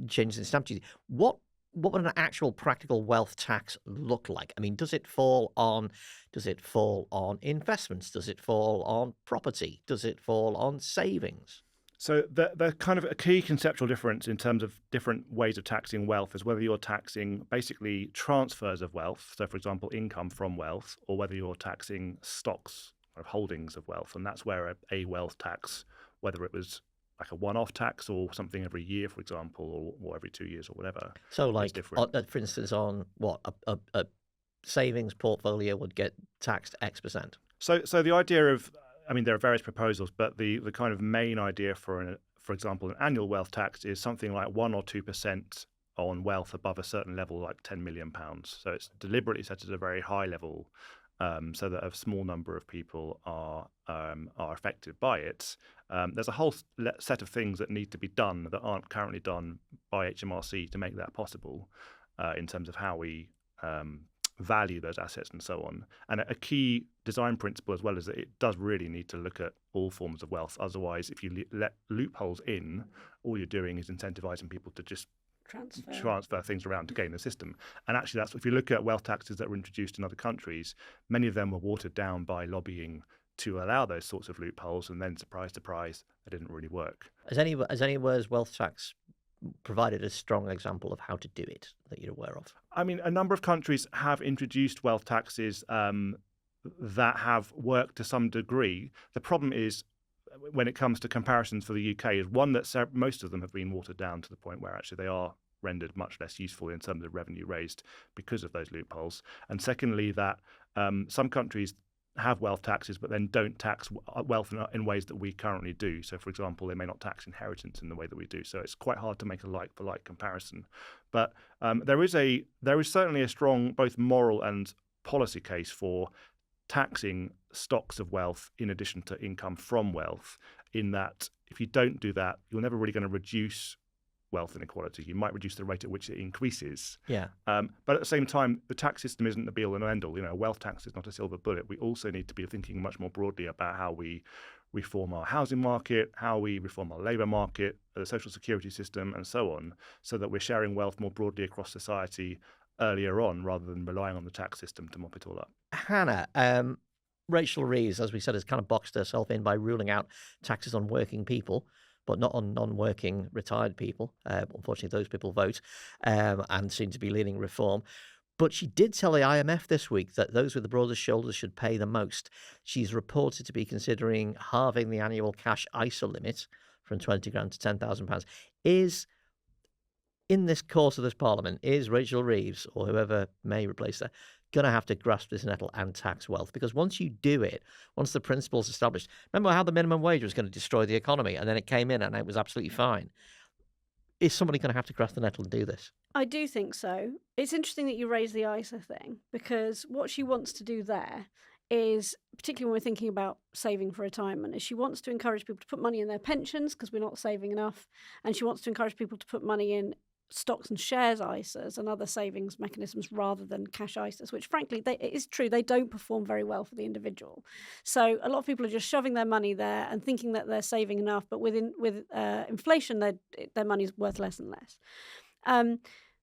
changes in stamp duty. What would an actual practical wealth tax look like? I mean, does it fall on investments? Does it fall on property? Does it fall on savings? So the kind of a key conceptual difference in terms of different ways of taxing wealth is whether you're taxing basically transfers of wealth, so for example, income from wealth, or whether you're taxing stocks or holdings of wealth. And that's where a wealth tax, whether it was like a one-off tax or something every year, for example, or every 2 years or whatever. So like, for instance, on what a savings portfolio would get taxed X%. So the idea of, I mean, there are various proposals, but the kind of main idea for example, an annual wealth tax is something like 1 or 2% on wealth above a certain level, like £10 million. So it's deliberately set at a very high level, so that a small number of people are affected by it. There's a whole set of things that need to be done that aren't currently done by HMRC to make that possible, in terms of how we value those assets and so on. And a key design principle as well is that it does really need to look at all forms of wealth. Otherwise, if you let loopholes in, all you're doing is incentivizing people to just transfer things around to gain the system. And actually, that's if you look at wealth taxes that were introduced in other countries, many of them were watered down by lobbying to allow those sorts of loopholes, and then surprise, surprise, they didn't really work. Has anywhere's wealth tax provided a strong example of how to do it that you're aware of? I mean, a number of countries have introduced wealth taxes that have worked to some degree. The problem is, when it comes to comparisons for the UK, is one that most of them have been watered down to the point where actually they are rendered much less useful in terms of revenue raised because of those loopholes. And secondly, that some countries have wealth taxes but then don't tax wealth in ways that we currently do. So, for example, they may not tax inheritance in the way that we do. So it's quite hard to make a like-for-like comparison. But there is certainly a strong both moral and policy case for taxing stocks of wealth in addition to income from wealth, in that if you don't do that, you're never really going to reduce wealth inequality. You might reduce the rate at which it increases. Yeah. But at the same time, the tax system isn't the be-all and end-all. A wealth tax is not a silver bullet. We also need to be thinking much more broadly about how we reform our housing market, how we reform our labour market, the social security system, and so on, so that we're sharing wealth more broadly across society earlier on, rather than relying on the tax system to mop it all up. Hannah, Rachel Reeves, as we said, has kind of boxed herself in by ruling out taxes on working people, but not on non-working retired people. Unfortunately, those people vote and seem to be leaning reform. But she did tell the IMF this week that those with the broadest shoulders should pay the most. She's reported to be considering halving the annual cash ISA limit from 20 grand to £10,000. In this course of this parliament, is Rachel Reeves, or whoever may replace her, going to have to grasp this nettle and tax wealth? Because once you do it, once the principle's established, remember how the minimum wage was going to destroy the economy, and then it came in and it was absolutely fine. Is somebody going to have to grasp the nettle and do this? I do think so. It's interesting that you raise the ISA thing, because what she wants to do there is, particularly when we're thinking about saving for retirement, is she wants to encourage people to put money in their pensions because we're not saving enough, and she wants to encourage people to put money in stocks and shares ISAs and other savings mechanisms rather than cash ISAs, which frankly, it is true, they don't perform very well for the individual. So a lot of people are just shoving their money there and thinking that they're saving enough, but with inflation, their money's worth less and less.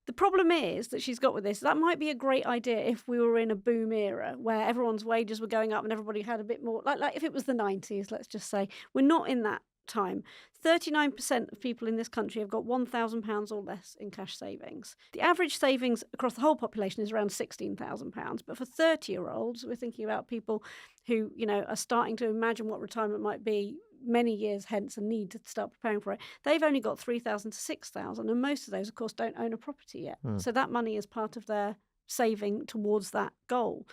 The problem is that she's got with this, that might be a great idea if we were in a boom era where everyone's wages were going up and everybody had a bit more, like if it was the 90s, let's just say. We're not in that time. 39% of people in this country have got £1,000 or less in cash savings. The average savings across the whole population is around £16,000. But for 30-year-olds, we're thinking about people who, are starting to imagine what retirement might be many years hence and need to start preparing for it. They've only got £3,000 to £6,000, and most of those, of course, don't own a property yet. So that money is part of their saving towards that goal.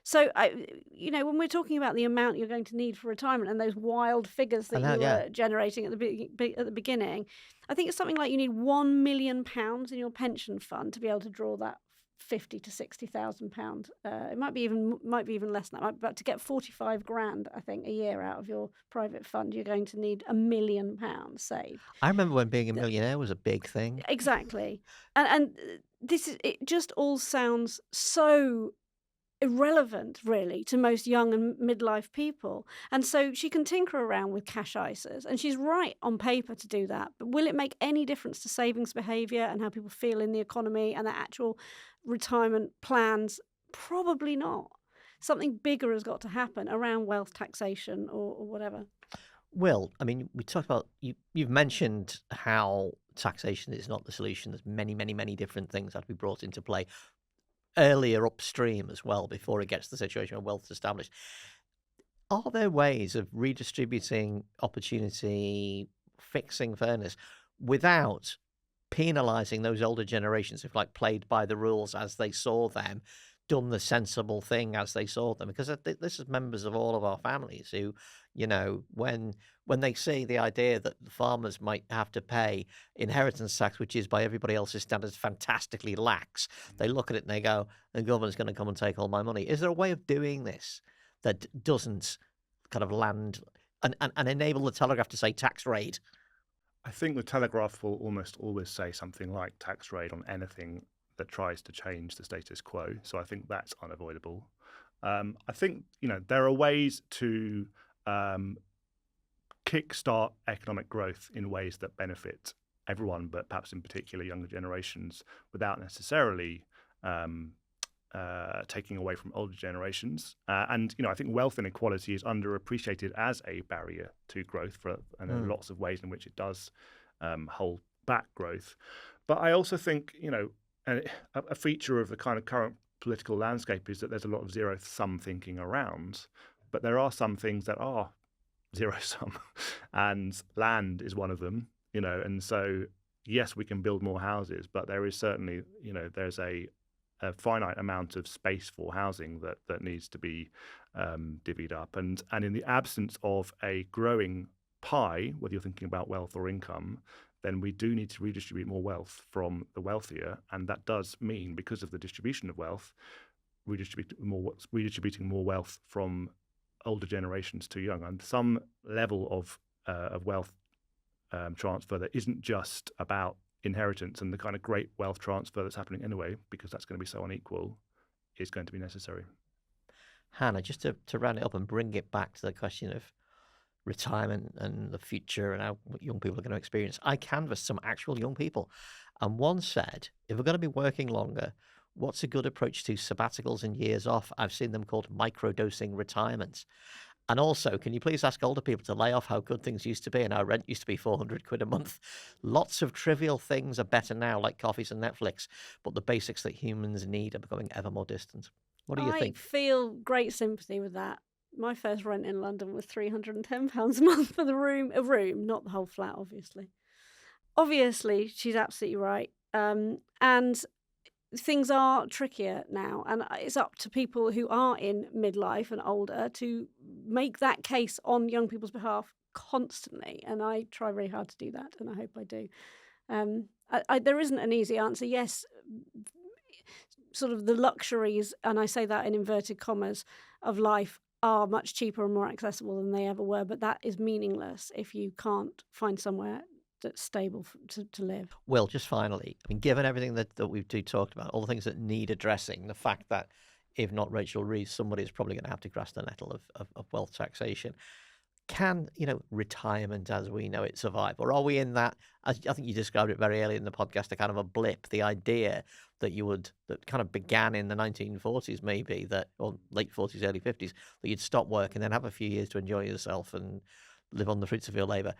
So, when we're talking about the amount you're going to need for retirement and those wild figures that you were generating at the beginning, I think it's something like you need £1 million in your pension fund to be able to draw that 50 to 60,000 pound. It might be even less than that. But to get 45 grand, I think, a year out of your private fund, you're going to need £1 million saved. I remember when being a millionaire was a big thing. Exactly, and it just all sounds so irrelevant, really, to most young and midlife people. And so she can tinker around with cash ISAs, and she's right on paper to do that. But will it make any difference to savings behaviour and how people feel in the economy and their actual retirement plans? Probably not. Something bigger has got to happen around wealth taxation or whatever. Will, I mean, we talked about, you've mentioned how taxation is not the solution. There's many, many, many different things that have to be brought into play earlier upstream as well before it gets to the situation where wealth is established. Are there ways of redistributing opportunity, fixing fairness, without penalising those older generations who've played by the rules as they saw them, done the sensible thing as they saw them? Because this is members of all of our families who, when they see the idea that the farmers might have to pay inheritance tax, which is by everybody else's standards fantastically lax, they look at it and they go, the government's going to come and take all my money. Is there a way of doing this that doesn't kind of land and enable the Telegraph to say tax raid? I think the Telegraph will almost always say something like tax raid on anything that tries to change the status quo. So I think that's unavoidable. I think, there are ways to kickstart economic growth in ways that benefit everyone, but perhaps in particular younger generations, without necessarily taking away from older generations. And I think wealth inequality is underappreciated as a barrier to growth, and there are lots of ways in which it does hold back growth. But I also think, a feature of the kind of current political landscape is that there's a lot of zero-sum thinking around, but there are some things that are zero-sum, and land is one of them, and so, yes, we can build more houses, but there is certainly, there's a finite amount of space for housing that needs to be divvied up. And in the absence of a growing pie, whether you're thinking about wealth or income, then we do need to redistribute more wealth from the wealthier. And that does mean, because of the distribution of wealth, redistributing more wealth from older generations to young, and some level of wealth transfer that isn't just about inheritance and the kind of great wealth transfer that's happening anyway, because that's going to be so unequal, is going to be necessary. Hannah, just to round it up and bring it back to the question of retirement and the future and how young people are going to experience, I canvassed some actual young people, and one said, if we're going to be working longer, what's a good approach to sabbaticals and years off? I've seen them called microdosing retirements. And also, can you please ask older people to lay off how good things used to be and how rent used to be £400 a month? Lots of trivial things are better now, like coffees and Netflix, but the basics that humans need are becoming ever more distant. What do you think? I feel great sympathy with that. My first rent in London was £310 a month for a room, not the whole flat, obviously. Obviously, she's absolutely right. And things are trickier now, and it's up to people who are in midlife and older to make that case on young people's behalf constantly, and I try really hard to do that, and I hope I do. There isn't an easy answer. Yes, sort of the luxuries, and I say that in inverted commas, of life are much cheaper and more accessible than they ever were, but that is meaningless if you can't find somewhere that's stable to live. Well, just finally, I mean, given everything that we've talked about, all the things that need addressing, the fact that if not Rachel Reeves, somebody is probably going to have to grasp the nettle of wealth taxation. Can, retirement as we know it survive? Or are we in that, as I think you described it very early in the podcast, a kind of a blip, the idea that that kind of began in the 1940s maybe, or late 40s, early 50s, that you'd stop work and then have a few years to enjoy yourself and live on the fruits of your labour.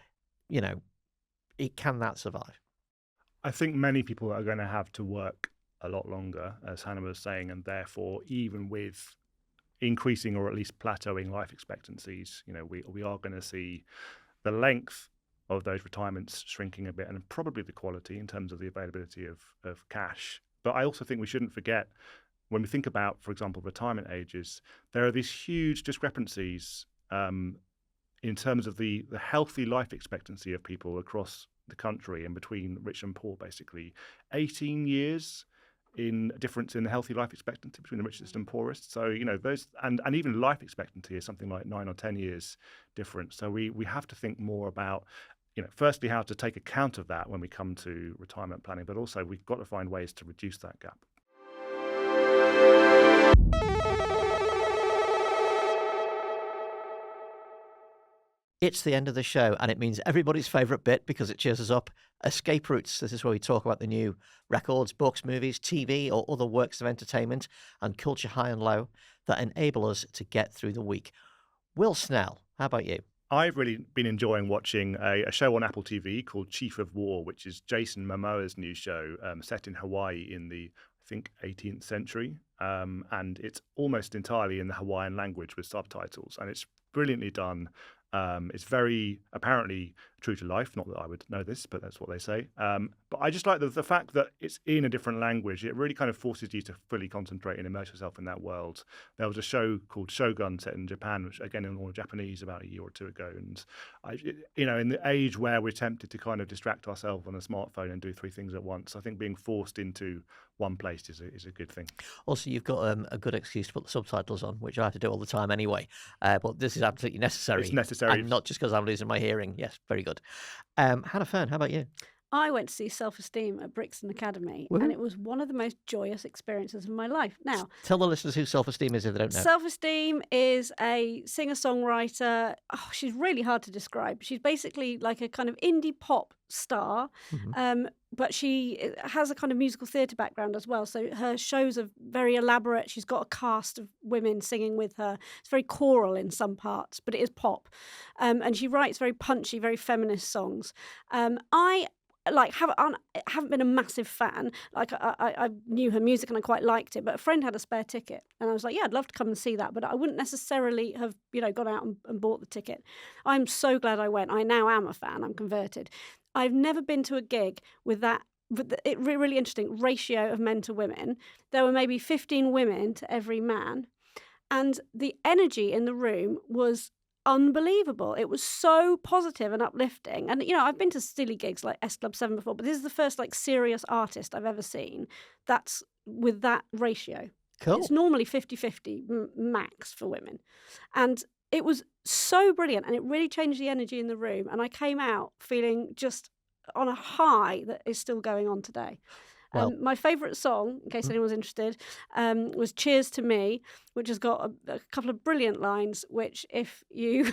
Can that survive? I think many people are going to have to work a lot longer, as Hannah was saying, and therefore, even with increasing or at least plateauing life expectancies, we are going to see the length of those retirements shrinking a bit, and probably the quality in terms of the availability of cash. But I also think we shouldn't forget, when we think about, for example, retirement ages, there are these huge discrepancies in terms of the healthy life expectancy of people across the country and between rich and poor, basically. 18 years in a difference in the healthy life expectancy between the richest and poorest. So, those and even life expectancy is something like 9 or 10 years difference. So we have to think more about, firstly, how to take account of that when we come to retirement planning, but also we've got to find ways to reduce that gap. It's the end of the show, and it means everybody's favourite bit because it cheers us up. Escape routes. This is where we talk about the new records, books, movies, TV, or other works of entertainment and culture high and low that enable us to get through the week. Will Snell, how about you? I've really been enjoying watching a show on Apple TV called Chief of War, which is Jason Momoa's new show set in Hawaii in the, I think, 18th century. And it's almost entirely in the Hawaiian language with subtitles, and it's brilliantly done. It's very apparently true to life. Not that I would know this, but that's what they say. But I just like the fact that it's in a different language. It really kind of forces you to fully concentrate and immerse yourself in that world. There was a show called Shogun set in Japan, which again in all Japanese about a year or two ago. And in the age where we're tempted to kind of distract ourselves on a smartphone and do 3 things at once, I think being forced into one place is a good thing. Also, you've got a good excuse to put the subtitles on, which I have to do all the time anyway. But this is absolutely necessary. It's necessary. And not just because I'm losing my hearing. Yes, very good. Hannah Fern, how about you? I went to see Self-Esteem at Brixton Academy, and it was one of the most joyous experiences of my life. Now, tell the listeners who Self-Esteem is if they don't know. Self-Esteem is a singer-songwriter. Oh, she's really hard to describe. She's basically like a kind of indie pop star, but she has a kind of musical theatre background as well. So her shows are very elaborate. She's got a cast of women singing with her. It's very choral in some parts, but it is pop. And she writes very punchy, very feminist songs. I haven't been a massive fan. Like I knew her music and I quite liked it, but a friend had a spare ticket and I was like, yeah, I'd love to come and see that, but I wouldn't necessarily have gone out and bought the ticket. I'm so glad I went. I now am a fan. I'm converted. I've never been to a gig with that. Really interesting ratio of men to women. There were maybe 15 women to every man, and the energy in the room was unbelievable. It was so positive and uplifting. And I've been to silly gigs like S Club 7 before, but this is the first serious artist I've ever seen that's with that ratio. Cool. It's normally 50-50 max for women. And it was so brilliant, and it really changed the energy in the room, and I came out feeling just on a high that is still going on today. Well, my favourite song, in case anyone's interested, was Cheers to Me, which has got a couple of brilliant lines, which if you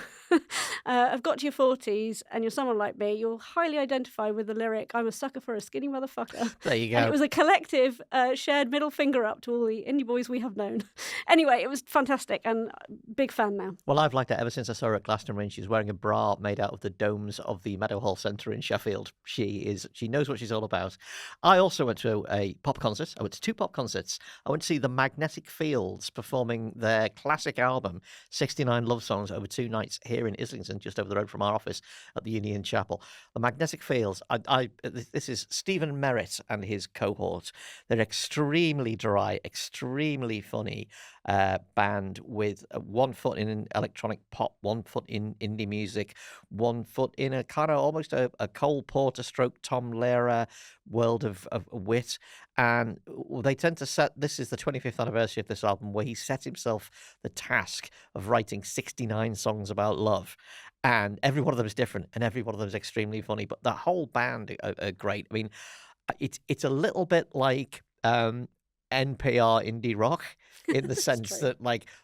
have got to your 40s and you're someone like me, you'll highly identify with the lyric, I'm a sucker for a skinny motherfucker. There you go. And it was a collective shared middle finger up to all the indie boys we have known. Anyway, it was fantastic, and big fan now. Well, I've liked it ever since I saw her at Glastonbury. She's wearing a bra made out of the domes of the Meadowhall Centre in Sheffield. She knows what she's all about. I also went to a pop concert. I went to 2 pop concerts. I went to see the Magnetic Fields performing their classic album, 69 Love Songs, over 2 nights here in Islington, just over the road from our office at the Union Chapel. The Magnetic Fields, this is Stephen Merritt and his cohort. They're extremely dry, extremely funny band with 1 foot in electronic pop, 1 foot in indie music, 1 foot in a kind of almost a Cole Porter stroke Tom Lehrer world of wit. And they tend to set, this is the 25th anniversary of this album, where he set himself the task of writing 69 songs about love. And every one of them is different, and every one of them is extremely funny. But the whole band are great. I mean, it's a little bit like NPR indie rock in the sense that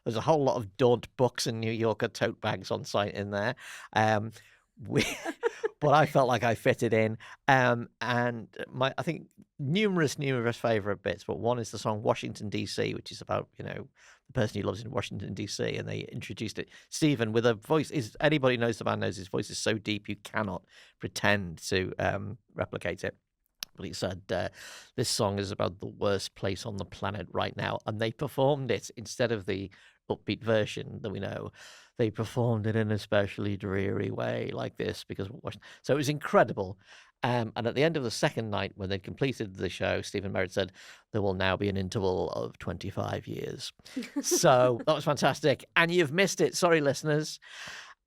there's a whole lot of Daunt books and New Yorker tote bags on site in there. But I felt like I fitted in. And I think numerous favourite bits, but one is the song Washington, D.C., which is about, the person he loves in Washington, D.C., and they introduced it. Stephen, with a voice, anybody knows the band knows his voice is so deep you cannot pretend to replicate it. But he said, this song is about the worst place on the planet right now. And they performed it instead of the upbeat version that we know. They performed it in an especially dreary way like this so it was incredible. And at the end of the second night, when they'd completed the show, Stephen Merritt said, there will now be an interval of 25 years. So that was fantastic. And you've missed it. Sorry, listeners.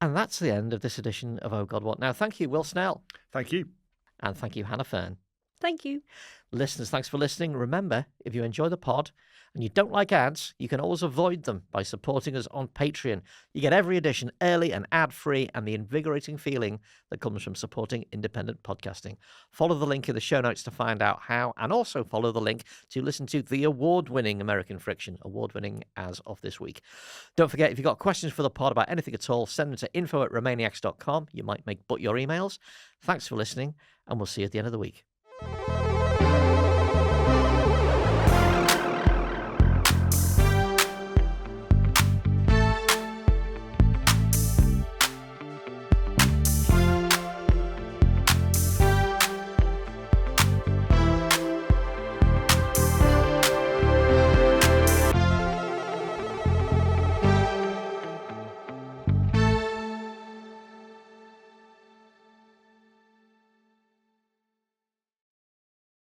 And that's the end of this edition of Oh God What Now. Thank you, Will Snell. Thank you. And thank you, Hannah Fern. Thank you. Listeners, thanks for listening. Remember, if you enjoy the pod and you don't like ads, you can always avoid them by supporting us on Patreon. You get every edition early and ad-free, and the invigorating feeling that comes from supporting independent podcasting. Follow the link in the show notes to find out how, and also follow the link to listen to the award-winning American Friction, award-winning as of this week. Don't forget, if you've got questions for the pod about anything at all, send them to info@romaniacs.com. You might make but your emails. Thanks for listening, and we'll see you at the end of the week.